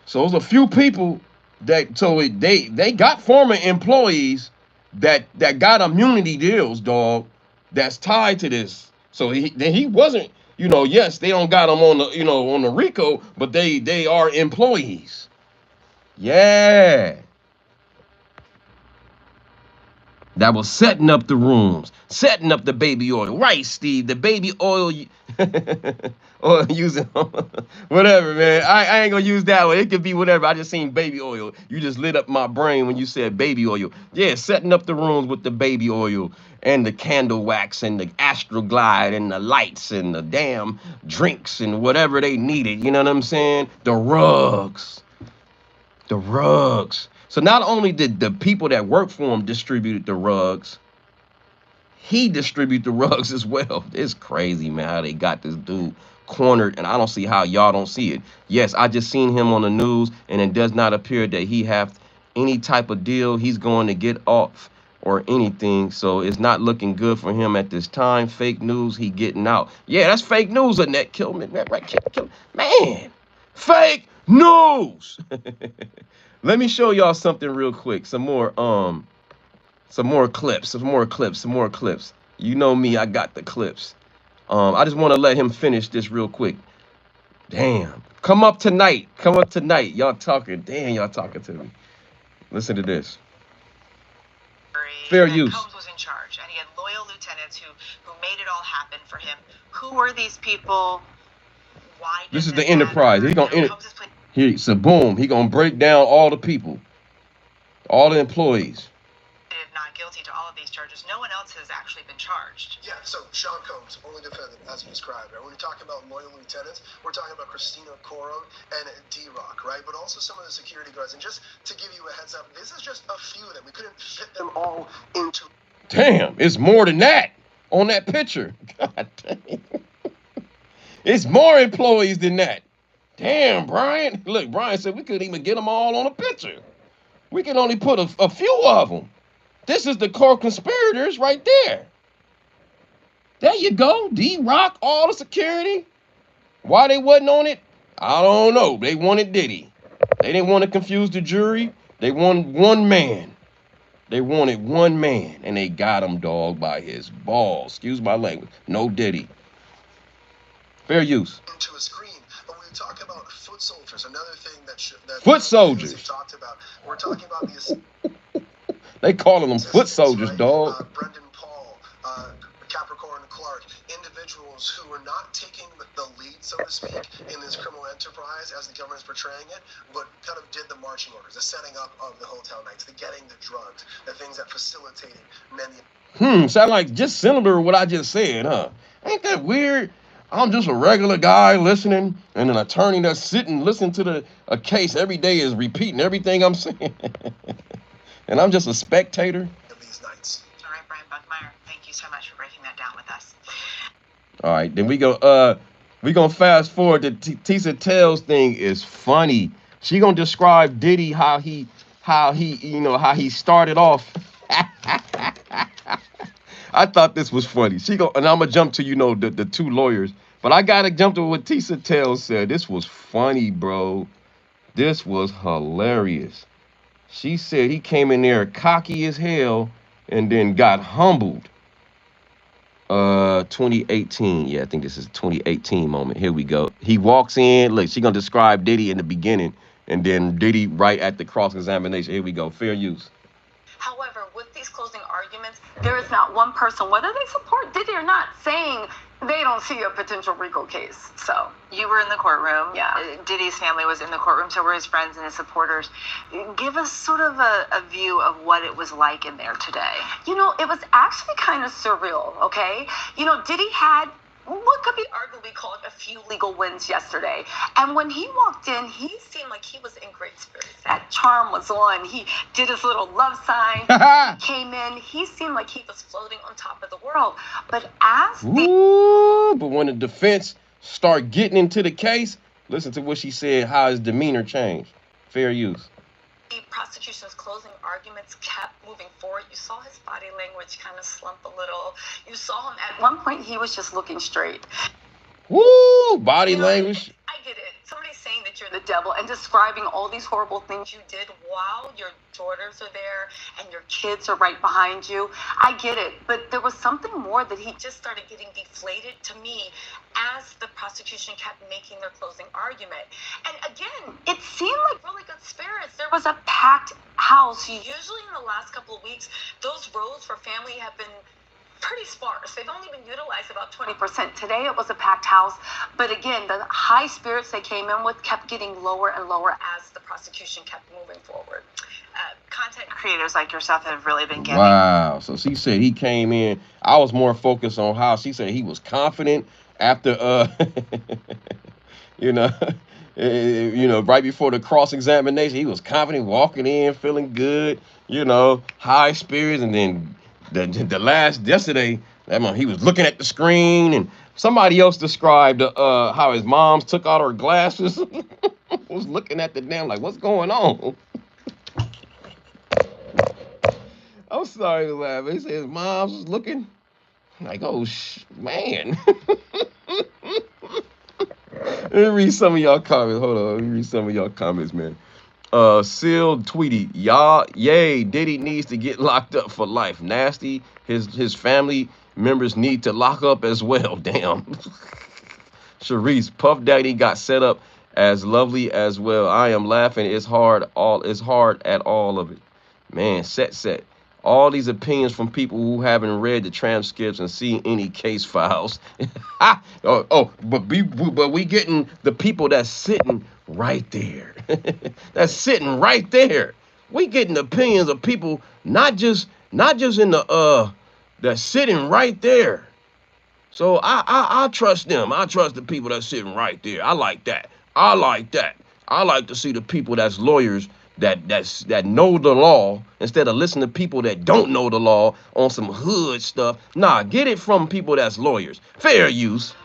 So there's a few people they got former employees that got immunity deals, dog. That's tied to this. So he wasn't, yes, they don't got him on the on the RICO, but they are employees. Yeah. That was setting up the rooms, setting up the baby oil. Right, Steve, the baby oil, or using, whatever, man. I ain't gonna use that one. It could be whatever. I just seen baby oil. You just lit up my brain when you said baby oil. Yeah, setting up the rooms with the baby oil and the candle wax and the Astroglide and the lights and the damn drinks and whatever they needed. You know what I'm saying? The rugs. The rugs. So not only did the people that work for him distribute the rugs, he distributed the rugs as well. It's crazy, man, how they got this dude cornered, and I don't see how y'all don't see it. Yes, I just seen him on the news, and it does not appear that he have any type of deal he's going to get off or anything. So it's not looking good for him at this time. Fake news, he getting out. Yeah, that's fake news, Annette Killman. Right, man, fake news. Let me show y'all something real quick. Some more clips. You know me, I got the clips. I just want to let him finish this real quick. Damn. Come up tonight. Y'all talking. Damn, y'all talking to me. Listen to this. Fair use. Combs was in charge, and he had loyal lieutenants who made it all happen for him. Who were these people? Why? This is the enterprise. So boom, he gonna break down all the people, all the employees. Not guilty to all of these charges. No one else has actually been charged. Yeah, so Sean Combs, only defendant, as you described. Right? When we're talking about loyal lieutenants, we're talking about Christina Coro and D-Rock, right? But also some of the security guards. And just to give you a heads up, this is just a few of them. We couldn't fit them all into... Damn, it's more than that on that picture. God damn. It's more employees than that. Damn, Brian. Look, Brian said we couldn't even get them all on a picture. We can only put a few of them. This is the core conspirators right there. There you go. D-Rock, all the security. Why they wasn't on it? I don't know. They wanted Diddy. They didn't want to confuse the jury. They wanted one man. And they got him, dog, by his balls. Excuse my language. No Diddy. Fair use. Into a screen. But when we talk about foot soldiers, another thing that foot soldiers. Talked about. We're talking about these. They calling them foot soldiers, right? Dog. Brendan Paul, Capricorn Clark, individuals who were not taking the lead, so to speak, in this criminal enterprise as the government is portraying it, but kind of did the marching orders, the setting up of the hotel nights, the getting the drugs, the things that facilitated many. Sound like just similar to what I just said, huh? Ain't that weird? I'm just a regular guy listening, and an attorney that's sitting listening to a case every day is repeating everything I'm saying. And I'm just a spectator. These nights. All right, Brian Buckmeyer, thank you so much for breaking that down with us. All right, then we gonna fast forward. The Tisa Tales thing is funny. She gonna describe Diddy how he started off. I thought this was funny. And I'm gonna jump to the 2 lawyers, but I gotta jump to what Tisa Tales said. This was funny, bro. This was hilarious. She said he came in there cocky as hell and then got humbled. 2018. Yeah, I think this is a 2018 moment. Here we go. He walks in. Look, she gonna describe Diddy in the beginning, and then Diddy right at the cross-examination. Here we go. Fair use. However, with these closing arguments, there is not one person, whether they support Diddy or not, saying they don't see a potential RICO case. So you were in the courtroom. Yeah. Diddy's family was in the courtroom, so were his friends and his supporters. Give us sort of a view of what it was like in there today. You know, it was actually kind of surreal, okay? You know, Diddy had what could be arguably called a few legal wins yesterday. And when he walked in, he seemed like he was in great spirits. That charm was on. He did his little love sign. Came in. He seemed like he was floating on top of the world. But but when the defense start getting into the case, listen to what she said, how his demeanor changed. Fair use. The prosecution's closing arguments kept moving forward. You saw his body language kind of slump a little. You saw him at one point, he was just looking straight. Woo, body language. I get it. Somebody's saying that you're the devil and describing all these horrible things you did while your daughters are there and your kids are right behind you. I get it. But there was something more that he just started getting deflated to me as the prosecution kept making their closing argument. And again, it seemed like really good spirits. There was a packed house. Usually in the last couple of weeks, those rows for family have been pretty sparse. They've only been utilized about 20%. Today it was a packed house. But again, the high spirits they came in with kept getting lower and lower as the prosecution kept moving forward. Content creators like yourself have really been getting. Wow. So she said he came in. I was more focused on how she said he was confident after, you know, right before the cross-examination, he was confident walking in, feeling good, you know, high spirits, and then the last yesterday, he was looking at the screen, and somebody else described how his mom's took out her glasses, was looking at the damn like, what's going on? I'm sorry to laugh. He said his mom's was looking like, oh man. Let me read some of y'all comments. Hold on, let me read some of y'all comments, man. Sealed Tweety, y'all, yay, Diddy needs to get locked up for life. Nasty, his family members need to lock up as well. Damn. Sharice, Puff Daddy got set up as lovely as well. I am laughing. It's hard at all of it. Man, set. All these opinions from people who haven't read the transcripts and seen any case files. But we getting the people that's sitting right there. That's sitting right there. We getting opinions of people not just in the that's sitting right there. So I trust them. I trust the people that's sitting right there. I like that. I like to see the people that's lawyers that know the law instead of listening to people that don't know the law on some hood stuff. Nah, get it from people that's lawyers. Fair use.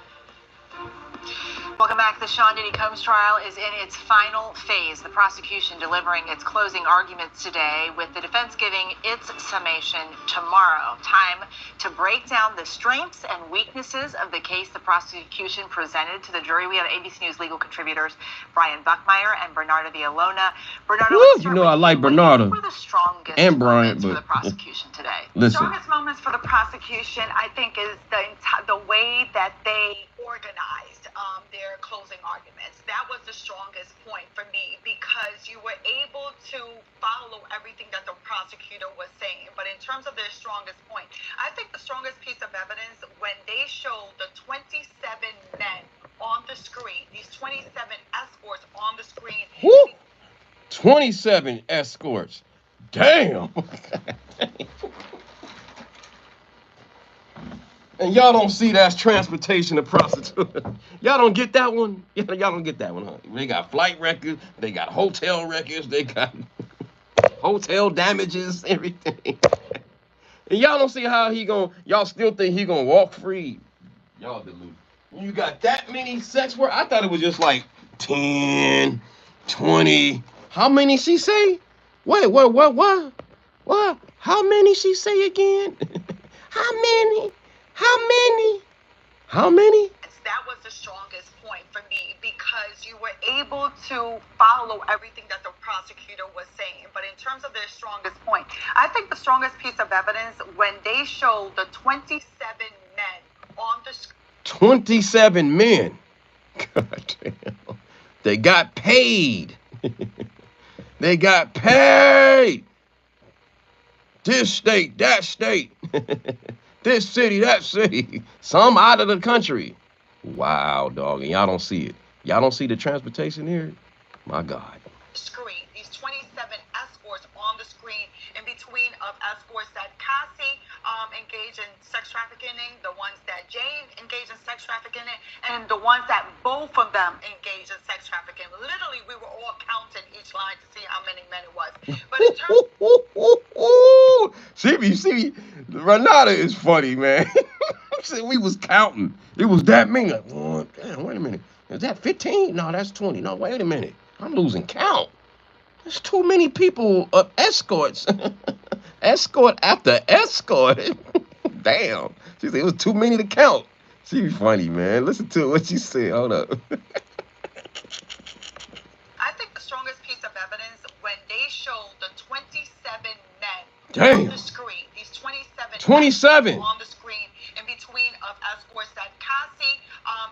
Welcome back. The Sean Diddy Combs trial is in its final phase. The prosecution delivering its closing arguments today, with the defense giving its summation tomorrow. Time to break down the strengths and weaknesses of the case the prosecution presented to the jury. We have ABC News legal contributors Brian Buckmeyer and Bernardo Villalona. Bernardo, you know I like Bernardo. What were the strongest and Brian, moments for the prosecution today? The strongest moments for the prosecution, I think, is the way that they organized their closing arguments. That was the strongest point for me, because you were able to follow everything that the prosecutor was saying. But in terms of their strongest point, I think the strongest piece of evidence, when they showed the 27 men on the screen, these 27 escorts on the screen. Woo! 27 escorts. Damn. And y'all don't see that's transportation of prostitutes. Y'all don't get that one? Y'all don't get that one, huh? They got flight records, they got hotel records, they got hotel damages, everything. And y'all don't see how y'all still think he gonna walk free. Y'all deluded. You got that many sex work? I thought it was just like 10, 20. How many she say? Wait, what? How many she say again? How many? that was the strongest point for me, because you were able to follow everything that the prosecutor was saying. But in terms of their strongest point, I think the strongest piece of evidence, when they showed the 27 men on the screen. 27 men. God damn. They got paid. They got paid. This state, that state. This city, that city. Some out of the country. Wow, dog. And y'all don't see it. Y'all don't see the transportation here? My God. Screen. These 27 escorts on the screen, in between of escorts that Cassie engaged in sex trafficking, the ones that Jane engaged in sex trafficking, and the ones that both of them engaged in sex trafficking. Literally, we were all counting each line to see how many men it was. But in terms see, Renata is funny, man. See, we was counting. It was that many. Like, oh, damn, wait a minute. Is that 15? No, that's 20. No, wait a minute. I'm losing count. There's too many people of escorts. Escort after escort. Damn. She said it was too many to count. She was funny, man. Listen to what she said. Hold up. I think the strongest piece of evidence, when they showed the 27 men on the screen, these 27 on the screen, in between of escorts that Cassie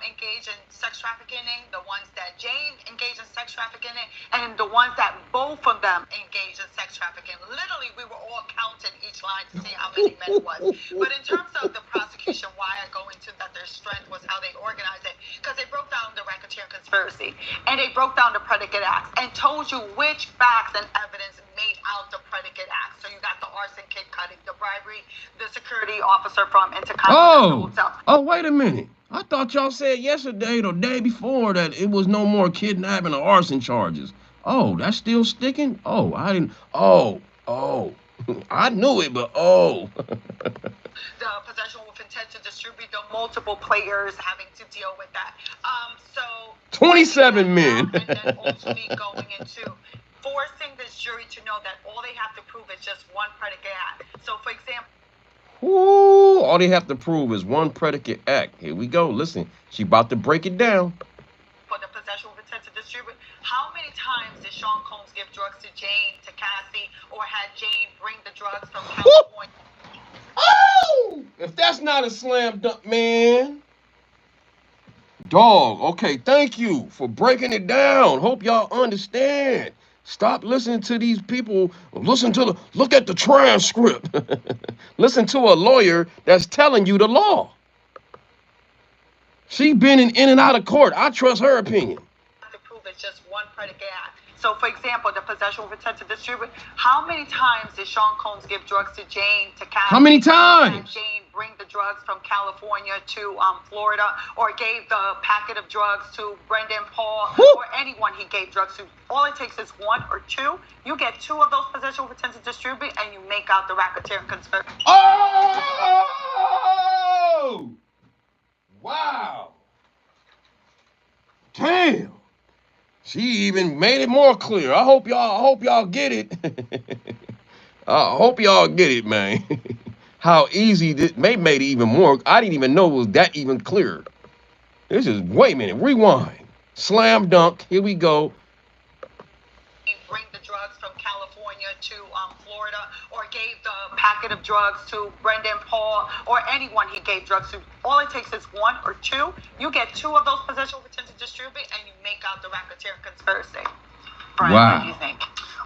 engaged in sex trafficking, the ones that Jane engaged in sex trafficking, and the ones that both of them engaged in sex trafficking. Literally, we were all counting each line to see how many men it was. But in terms of the prosecution, why I go into that their strength was how they organized it, because they broke down the racketeer conspiracy, and they broke down the predicate acts, and told you which facts and evidence made out the predicate act. So you got the arson, cake cutting, the bribery, the security officer from Intercontinental Hotel. Oh, wait a minute. I thought y'all said yesterday or day before that it was no more kidnapping or arson charges. Oh, that's still sticking? Oh, I didn't. Oh. I knew it, but the possession with intent to distribute, the multiple players having to deal with that. So 27 men. And then ultimately going into forcing this jury to know that all they have to prove is just one predicate act. So, for example, all they have to prove is one predicate act. Here we go. Listen, she about to break it down. For the possession with intent to distribute, how many times did Sean Combs give drugs to Jane, to Cassie, or had Jane bring the drugs from California? Oh! If that's not a slam dunk, man. Dog, okay, thank you for breaking it down. Hope y'all understand. Stop listening to these people. Look at the transcript. Listen to a lawyer that's telling you the law. She been in and out of court. I trust her opinion. To prove it's just one predicate act. So, for example, the possession with intent to distribute. How many times did Sean Combs give drugs to Jane, to Cassie? How many times? Jane bring the drugs from California to Florida, or gave the packet of drugs to Brendan Paul, or anyone he gave drugs to. All it takes is one or two. You get two of those possession with intent to distribute, and you make out the racketeer conspiracy. Oh! Wow. Damn. She even made it more clear. I hope y'all get it. I hope y'all get it, man. How easy this made it even more. I didn't even know it was that even clear. This is, wait a minute, rewind. Slam dunk, here we go. Bring the drugs from California to Florida, or gave the packet of drugs to Brendan Paul, or anyone he gave drugs to. All it takes is one or two. You get two of those possession with intent to distribute, and you make out the racketeer conspiracy. Brian, wow. What do you think?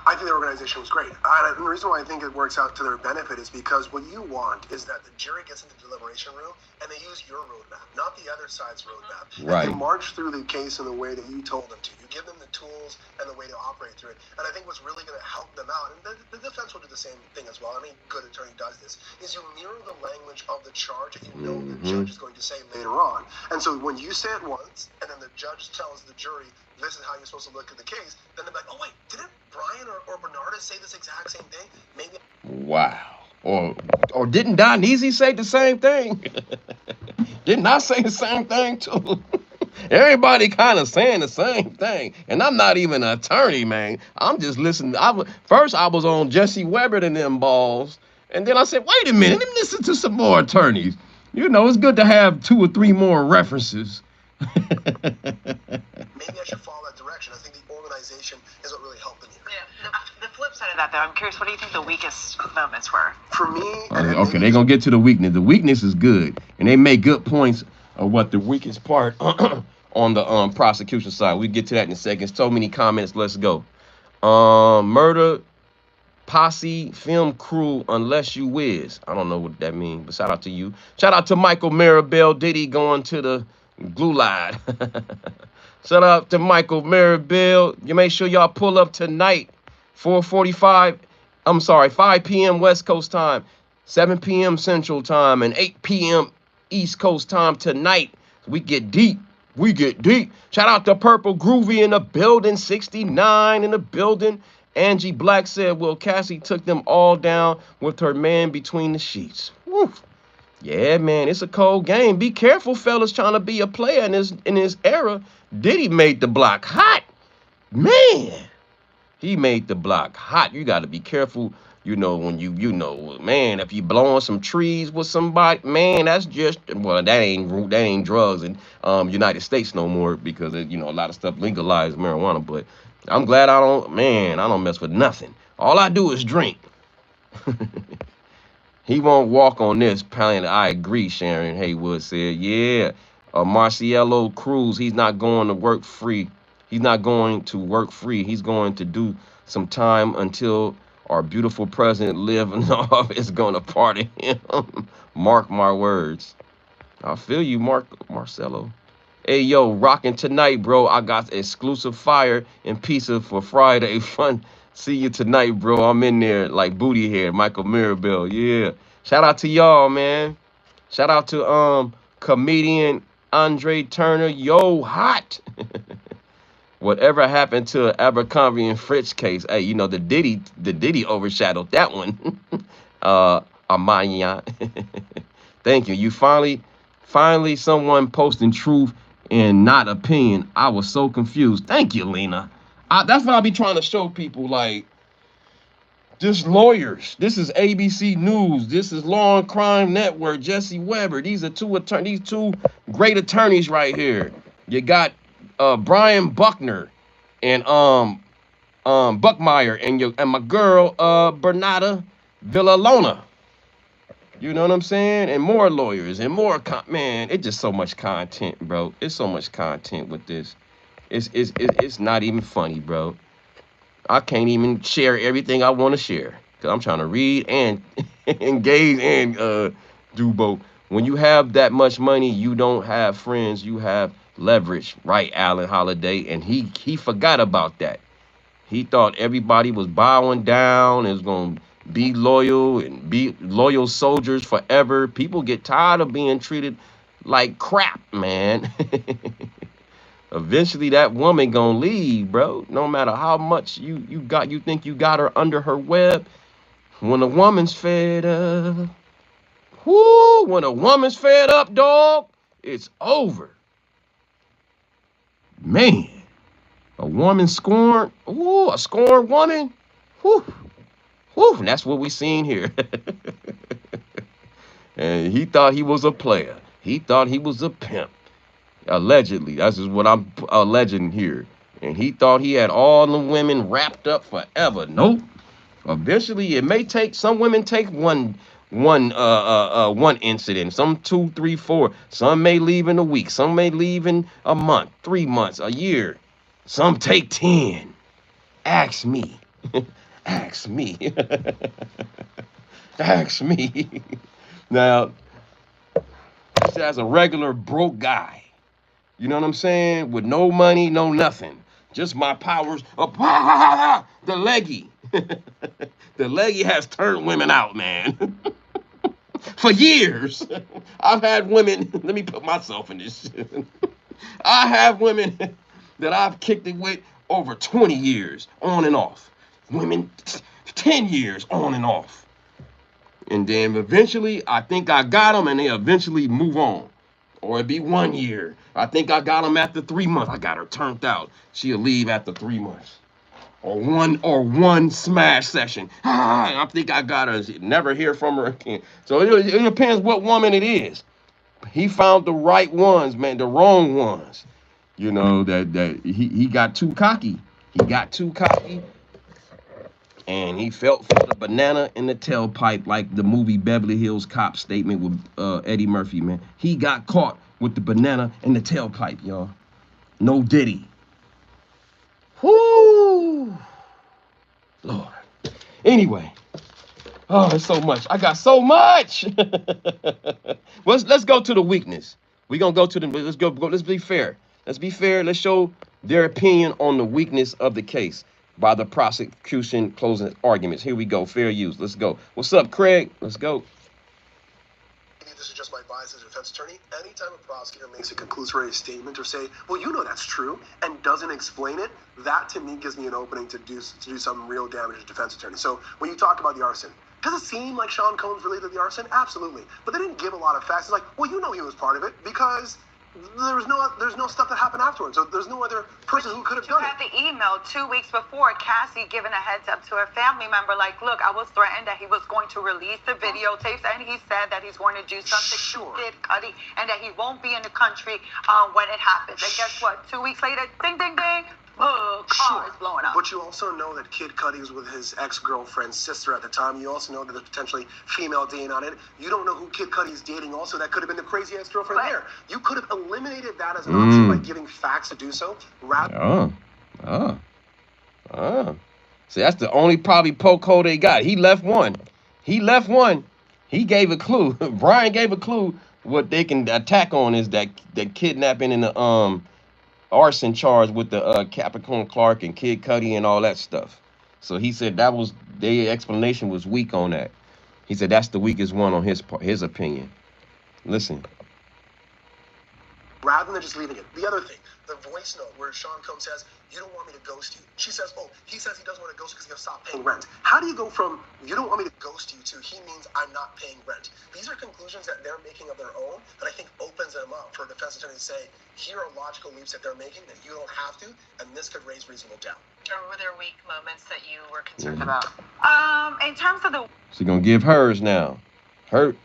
I think the organization was great. And the reason why I think it works out to their benefit is because what you want is that the jury gets in the deliberation room and they use your roadmap, not the other side's roadmap. Right. And they march through the case in the way that you told them to. You give them the tools and the way to operate through it. And I think what's really going to help them out, and the defense will do the same thing as well, any good attorney does this, is you mirror the language of the charge that you know the judge is going to say later on. And so when you say it once, and then the judge tells the jury, this is how you're supposed to look at the case, then they're like, oh wait, didn't Brian or Bernarda say this exact same thing? Maybe. Wow. Or didn't Donese say the same thing? Didn't I say the same thing too? Everybody kind of saying the same thing. And I'm not even an attorney, man. I'm just listening. First I was on Jesse Weber and them balls. And then I said, wait a minute, let me listen to some more attorneys. You know, it's good to have 2 or 3 more references. Maybe I should follow that direction. I think the organization is what really helped them here. Yeah. The flip side of that, though, I'm curious, what do you think the weakest moments were? For me, okay, they're gonna get to the weakness. The weakness is good, and they make good points of what the weakest part on the prosecution side. We get to that in a second. So many comments. Let's go. Murder posse film crew unless you whiz. I don't know what that means, but shout out to you. Shout out to Michael Maribel. Diddy going to the glue line. Shout out to Michael Maribel. You make sure y'all pull up tonight, 4:45. I'm sorry, 5 p.m. West Coast time, 7 p.m. Central time, and 8 p.m. East Coast time tonight. We get deep. We get deep. Shout out to Purple Groovy in the building, 69 in the building. Angie Black said, well, Cassie took them all down with her man between the sheets. Woo. Yeah, man, it's a cold game. Be careful, fellas, trying to be a player in this era. Diddy made the block hot. Man, he made the block hot. You got to be careful, when man, if you blowing some trees with somebody, man, that's just, well, that ain't drugs in United States no more because, a lot of stuff legalized marijuana, but I'm glad I don't mess with nothing. All I do is drink. He won't walk on this planet. I agree, Sharon Haywood said. Yeah. Marcielo Cruz, he's not going to work free. He's not going to work free. He's going to do some time until our beautiful president live in office going to pardon him. Mark my words. I feel you, Marcelo. Hey, yo, rocking tonight, bro. I got exclusive fire and pizza for Friday. Fun. See you tonight, bro. I'm in there like booty hair. Michael Mirabel. Yeah. Shout out to y'all, man. Shout out to comedian Andre Turner. Yo, hot. Whatever happened to Abercrombie and Fritz case? Hey, the Diddy overshadowed that one. Amaya. Thank you. You finally someone posting truth and not opinion. I was so confused. Thank you, Lena. That's what I be trying to show people. Like, this lawyers. This is ABC News. This is Law and Crime Network. Jesse Weber. These are these two great attorneys right here. You got Brian Buckner and Buckmeyer and my girl Bernarda Villalona. You know what I'm saying? And more lawyers and more man, it's just so much content, bro. It's so much content with this. It's not even funny, bro. I can't even share everything I want to share because I'm trying to read and engage and do both. When you have that much money, you don't have friends. You have leverage, right, Alan Holiday? And he forgot about that. He thought everybody was bowing down and was going to be loyal and be loyal soldiers forever. People get tired of being treated like crap, man. Eventually that woman gonna leave, bro. No matter how much you think you got her under her web. When a woman's fed up, when a woman's fed up, dog, it's over. Man, a woman scorned, a scorned woman, and that's what we seen here. And he thought he was a player. He thought he was a pimp. Allegedly, that's just what I'm alleging here. And he thought he had all the women wrapped up forever. Nope. Eventually, it may take some women take one incident. Some 2, 3, 4. Some may leave in a week. Some may leave in a month, 3 months, a year. Some take 10. Ask me. Ask me. Ask me. Now, as a regular broke guy. You know what I'm saying? With no money, no nothing. Just my powers of the leggy. The leggy has turned women out, man. For years. I've had women, let me put myself in this shit. I have women that I've kicked it with over 20 years, on and off. Women, 10 years, on and off. And then eventually, I think I got them, and they eventually move on. Or it'd be 1 year. I think I got them after 3 months. I got her turned out. She'll leave after 3 months. Or one smash session. I think I got her. Never hear from her again. So it depends what woman it is. He found the right ones, man, the wrong ones. You know, that he got too cocky. He got too cocky, and he felt for the banana in the tailpipe, like the movie Beverly Hills Cop statement with Eddie Murphy, man. He got caught with the banana in the tailpipe, y'all. No Diddy. Whoo, Lord. Anyway, oh, it's so much. I got so much. Let's go to the weakness. We're gonna go to the let's be fair. Let's be fair. Let's show their opinion on the weakness of the case by the prosecution closing arguments. Here we go. Fair use. Let's go. What's up, Craig? Let's go. This is just my bias as a defense attorney. Anytime a prosecutor makes a conclusory statement or say, well, you know that's true, and doesn't explain it, that to me gives me an opening to do some real damage as a defense attorney. So when you talk about the arson, does it seem like Sean Combs related to the arson? Absolutely. But they didn't give a lot of facts. It's like, well, you know he was part of it because there's no stuff that happened afterwards. So there's no other person who could have done it. You had the email 2 weeks before, Cassie giving a heads up to her family member, like, look, I was threatened that he was going to release the videotapes, and he said that he's going to do something to Kid Cudi, and that he won't be in the country when it happens. And guess what? 2 weeks later, ding, ding, ding. Car is blowing up. But you also know that Kid Cudi was with his ex-girlfriend's sister at the time. You also know that there's potentially female DNA on it. You don't know who Kid Cudi is dating also. That could have been the crazy ex-girlfriend there. You could have eliminated that as an option by giving facts to do so. See, that's the only probably poke hole they got. He left one. He gave a clue. Brian gave a clue. What they can attack on is that kidnapping and the arson charge with the Capricorn Clark and Kid Cudi and all that stuff. So he said that was their explanation was weak on that. He said that's the weakest one on his opinion. Listen. Rather than just leaving it. The other thing, the voice note where Sean Combs says, you don't want me to ghost you. She says, oh, he says he doesn't want to ghost you because he's going to stop paying rent. How do you go from, you don't want me to ghost you, to he means I'm not paying rent? These are conclusions that they're making of their own that I think opens them up for a defense attorney to say, here are logical leaps that they're making that you don't have to, and this could raise reasonable doubt. Or were there weak moments that you were concerned about? In terms of the She's going to give hers now. Her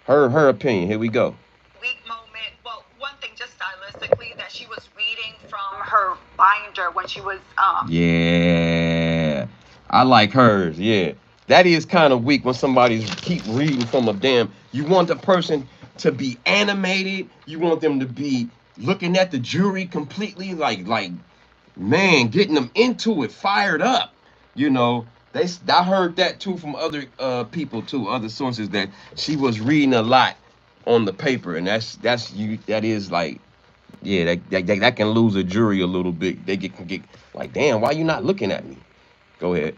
opinion. Here we go. Weak moment. Well, one thing, just stylistically, that she was reading from her binder when she was Yeah, I like hers. Yeah, that is kind of weak when somebody's keep reading from a damn. You want the person to be animated. You want them to be looking at the jury completely like man, getting them into it, fired up. You know, I heard that too from other people too, other sources, that she was reading a lot on the paper, and that is like, yeah, that can lose a jury a little bit. They can get like, damn, why you not looking at me? Go ahead.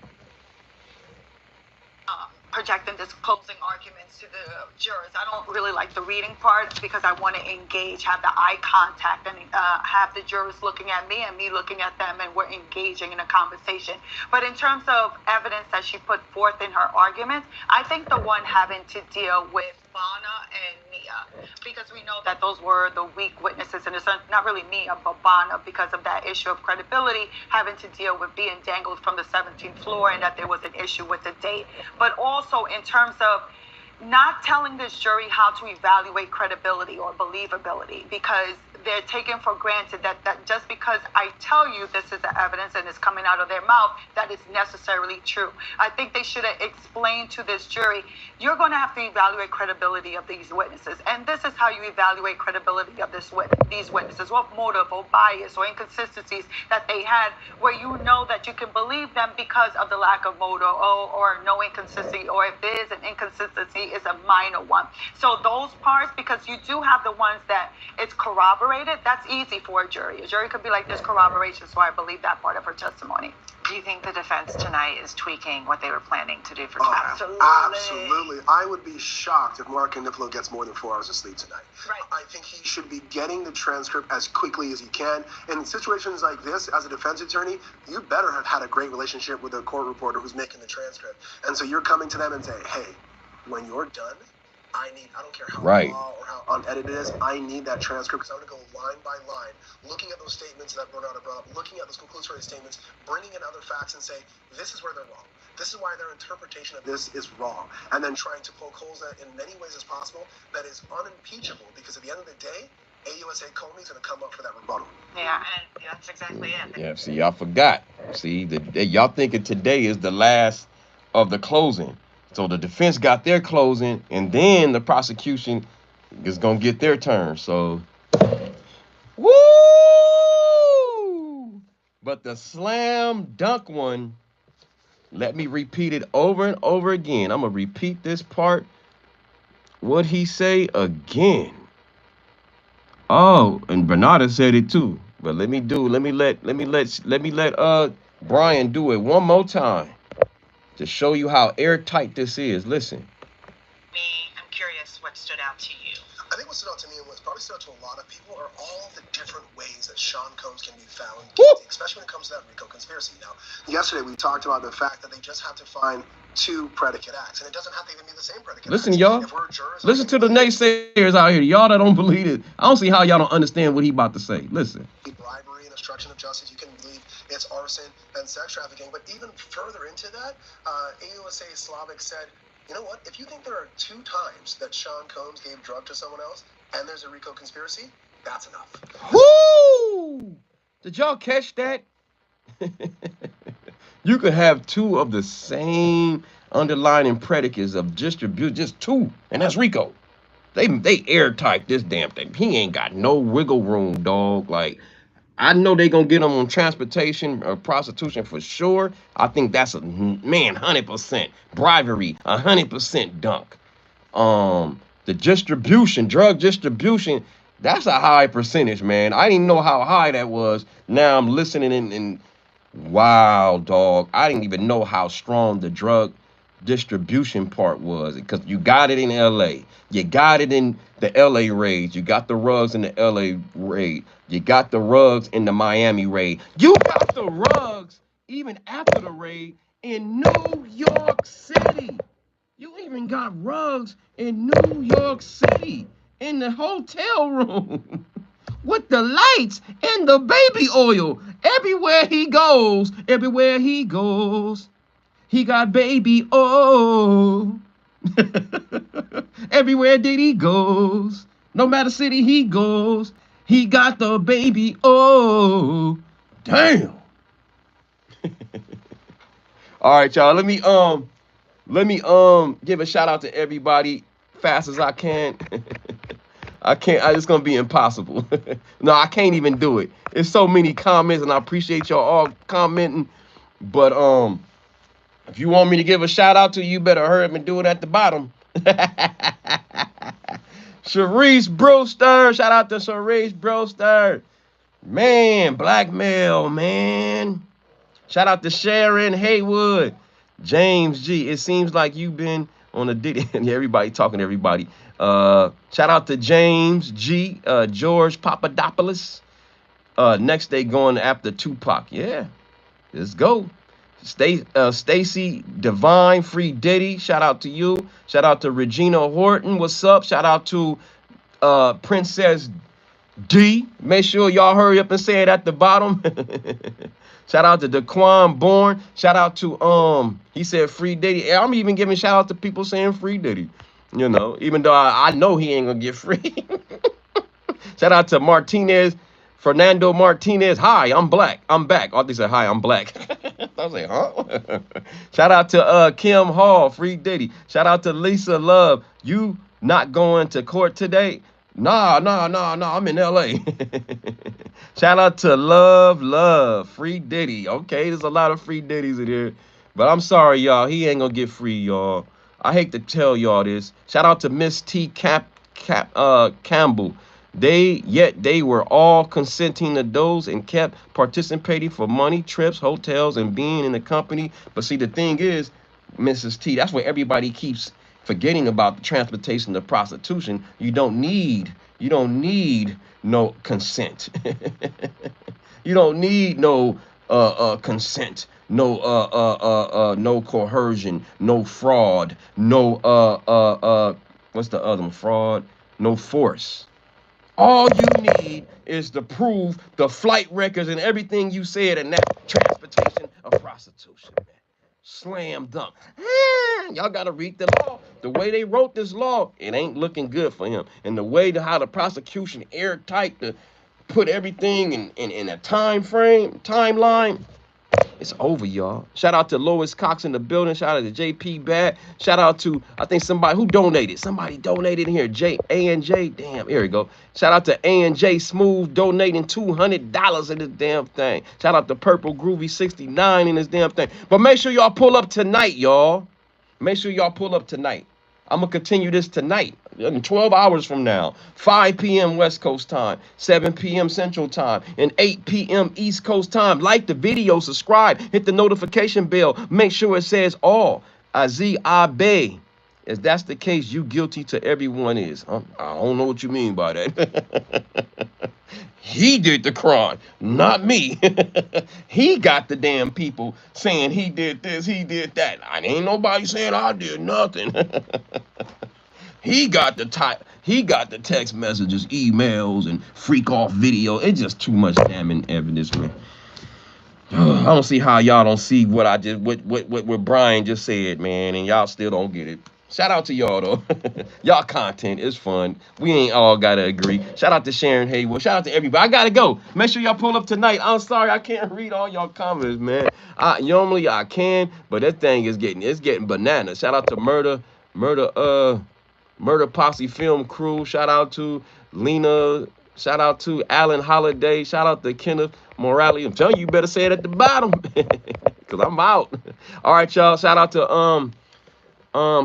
Projecting this closing arguments to the jurors. I don't really like the reading part because I want to engage, have the eye contact, and have the jurors looking at me and me looking at them, and we're engaging in a conversation. But in terms of evidence that she put forth in her arguments, I think the one having to deal with Bana and Mia, because we know that those were the weak witnesses, and it's not really Mia, but Bana, because of that issue of credibility, having to deal with being dangled from the 17th floor, and that there was an issue with the date. But also in terms of not telling this jury how to evaluate credibility or believability, because they're taking for granted that just because I tell you this is the evidence and it's coming out of their mouth, that is necessarily true. I think they should have explained to this jury, you're going to have to evaluate credibility of these witnesses. And this is how you evaluate credibility of these witnesses. What motive or bias or inconsistencies that they had, where you know that you can believe them because of the lack of motive or no inconsistency, or if there is an inconsistency, it's a minor one. So those parts, because you do have the ones that it's corroborated, that's easy for a jury. A jury could be like, this corroboration, so I believe that part of her testimony. Do you think the defense tonight is tweaking what they were planning to do for trial? Absolutely. I would be shocked if Mark Canifilo gets more than 4 hours of sleep tonight. Right. I think he should be getting the transcript as quickly as he can. And in situations like this, as a defense attorney, you better have had a great relationship with a court reporter who's making the transcript. And so you're coming to them and saying, hey, when you're done, I don't care how raw or how unedited it is, I need that transcript because I'm going to go line by line, looking at those statements that Bernardo brought up, looking at those conclusory statements, bringing in other facts and say, this is where they're wrong. This is why their interpretation of this is wrong. And then trying to poke holes that in many ways as possible that is unimpeachable because at the end of the day, AUSA Comey's going to come up for that rebuttal. Yeah, and that's exactly it. Yeah, see, y'all forgot. See, y'all thinking today is the last of the closing. So the defense got their closing, and then the prosecution is going to get their turn. So, woo! But the slam dunk one, let me repeat it over and over again. I'm going to repeat this part. What'd he say again? Oh, and Bernardo said it too. But let me let Brian do it one more time to show you how airtight this is. Listen. I'm curious what stood out to you. I think what stood out to me and what probably stood out to a lot of people are all the different ways that Sean Combs can be found guilty, especially when it comes to that RICO conspiracy. Now, yesterday we talked about the fact that they just have to find 2 predicate acts, and it doesn't have to even be the same predicate Listen, acts. y'all. Listen to the naysayers out here. Y'all that don't believe it. I don't see how y'all don't understand what he about to say. Listen. Bribery and obstruction of justice, you can believe it's arson and sex trafficking. But even further into that, AUSA Slavic said, you know what? If you think there are 2 times that Sean Combs gave drug to someone else and there's a RICO conspiracy, that's enough. Woo! Did y'all catch that? You could have 2 of the same underlying predicates of distribute, just 2, and that's RICO. They airtight this damn thing. He ain't got no wiggle room, dog. Like, I know they gonna get him on transportation or prostitution for sure. I think that's a 100% bribery, 100% dunk. The distribution, drug distribution, that's a high percentage, man. I didn't know how high that was. Now I'm listening and wow, dog. I didn't even know how strong the drug distribution part was, because you got it in LA. You got it in the LA raids. You got the rugs in the LA raid. You got the rugs in the Miami raid. You got the rugs even after the raid in New York City. You even got rugs in New York City in the hotel room with the lights and the baby oil. Everywhere he goes, he got baby oil. Everywhere Diddy goes, no matter city he goes, he got the baby oil. Damn. All right, y'all. Let me give a shout out to everybody fast as I can. It's gonna be impossible. No, I can't even do it. It's so many comments, and I appreciate y'all all commenting. But if you want me to give a shout out to you, you better hurry up and do it at the bottom. Sharice Brewster, shout out to Sharice Brewster. Man, blackmail, man. Shout out to Sharon Haywood. James G. It seems like you've been on a Diddy. Everybody talking to everybody. Shout out to James G. George Papadopoulos. Next day going after Tupac. Yeah, let's go. Stacy Divine, Free Diddy. Shout out to you. Shout out to Regina Horton. What's up? Shout out to Princess D. Make sure y'all hurry up and say it at the bottom. Shout out to Daquan Bourne. Shout out to he said Free Diddy. I'm even giving shout out to people saying Free Diddy. You know, even though I know he ain't gonna get free. Shout out to Fernando Martinez. Hi, I'm black. I'm back. Oh, they said hi, I'm black. I was like, huh? Shout out to Kim Hall, Free Diddy. Shout out to Lisa Love. You not going to court today? Nah, I'm in LA. Shout out to Love, Free Diddy. Okay, there's a lot of Free Diddies in here. But I'm sorry, y'all. He ain't gonna get free, y'all. I hate to tell y'all this. Shout out to Miss T. Campbell. They were all consenting to those and kept participating for money, trips, hotels, and being in the company. But see, the thing is, Mrs. T, that's where everybody keeps forgetting about the transportation to prostitution. You don't need no consent. You don't need no consent, no coercion, no fraud, no What's the other one? Fraud, no force. All you need is to prove the flight records and everything you said in that transportation of prostitution, man. Slam dunk. Y'all gotta read the law. The way they wrote this law, it ain't looking good for him. And the way how the prosecution airtight to put everything in a timeline, it's over, y'all. Shout out to Lois Cox in the building. Shout out to JP Bad. Shout out to, I think somebody who donated. Somebody donated in here. A&J. Damn, here we go. Shout out to A&J Smooth donating $200 in this damn thing. Shout out to Purple Groovy 69 in this damn thing. But make sure y'all pull up tonight, y'all. Make sure y'all pull up tonight. I'm going to continue this tonight, in 12 hours from now, 5 p.m. West Coast time, 7 p.m. Central time, and 8 p.m. East Coast time. Like the video, subscribe, hit the notification bell. Make sure it says all. Aziz Abe. If that's the case, you guilty to everyone is. I don't know what you mean by that. He did the crime, not me. He got the damn people saying he did this, he did that. I ain't nobody saying I did nothing. He got the text messages, emails, and freak off video. It's just too much damning evidence, man. I don't see how y'all don't see what what Brian just said, man, and y'all still don't get it. Shout out to y'all though. Y'all content is fun. We ain't all gotta agree. Shout out to Sharon Haywood. Shout out to everybody. I gotta go. Make sure y'all pull up tonight. I'm sorry I can't read all y'all comments, man. Normally I can, but that thing is getting bananas. Shout out to Murder Posse Film Crew. Shout out to Lena. Shout out to Alan Holiday. Shout out to Kenneth Morale. I'm telling you, you better say it at the bottom, cause I'm out. All right, y'all. Shout out to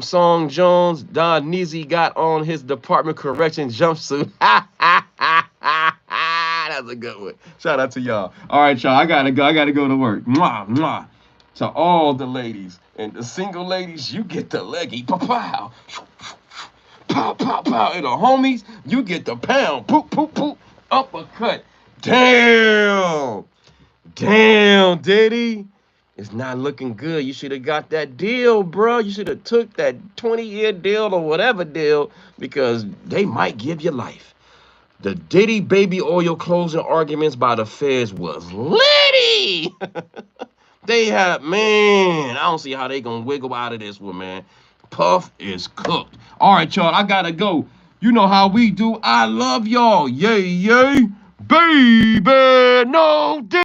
Song Jones. Don Neasy got on his Department Correction jumpsuit. That's a good one. Shout out to y'all. All right, y'all. I gotta go to work. Mwah, mwah. To all the ladies and the single ladies, you get the leggy. Pow. Pow, pow, pow. And the homies, you get the pound. Poop, poop, poop. Uppercut. Damn, Diddy. It's not looking good. You should have got that deal, bro. You should have took that 20-year deal or whatever deal, because they might give you life. The Diddy baby oil closing arguments by the feds was litty. They have, man, I don't see how they gonna wiggle out of this one, man. Puff is cooked. All right, y'all, I gotta go. You know how we do. I love y'all. Yay, yay, baby. No.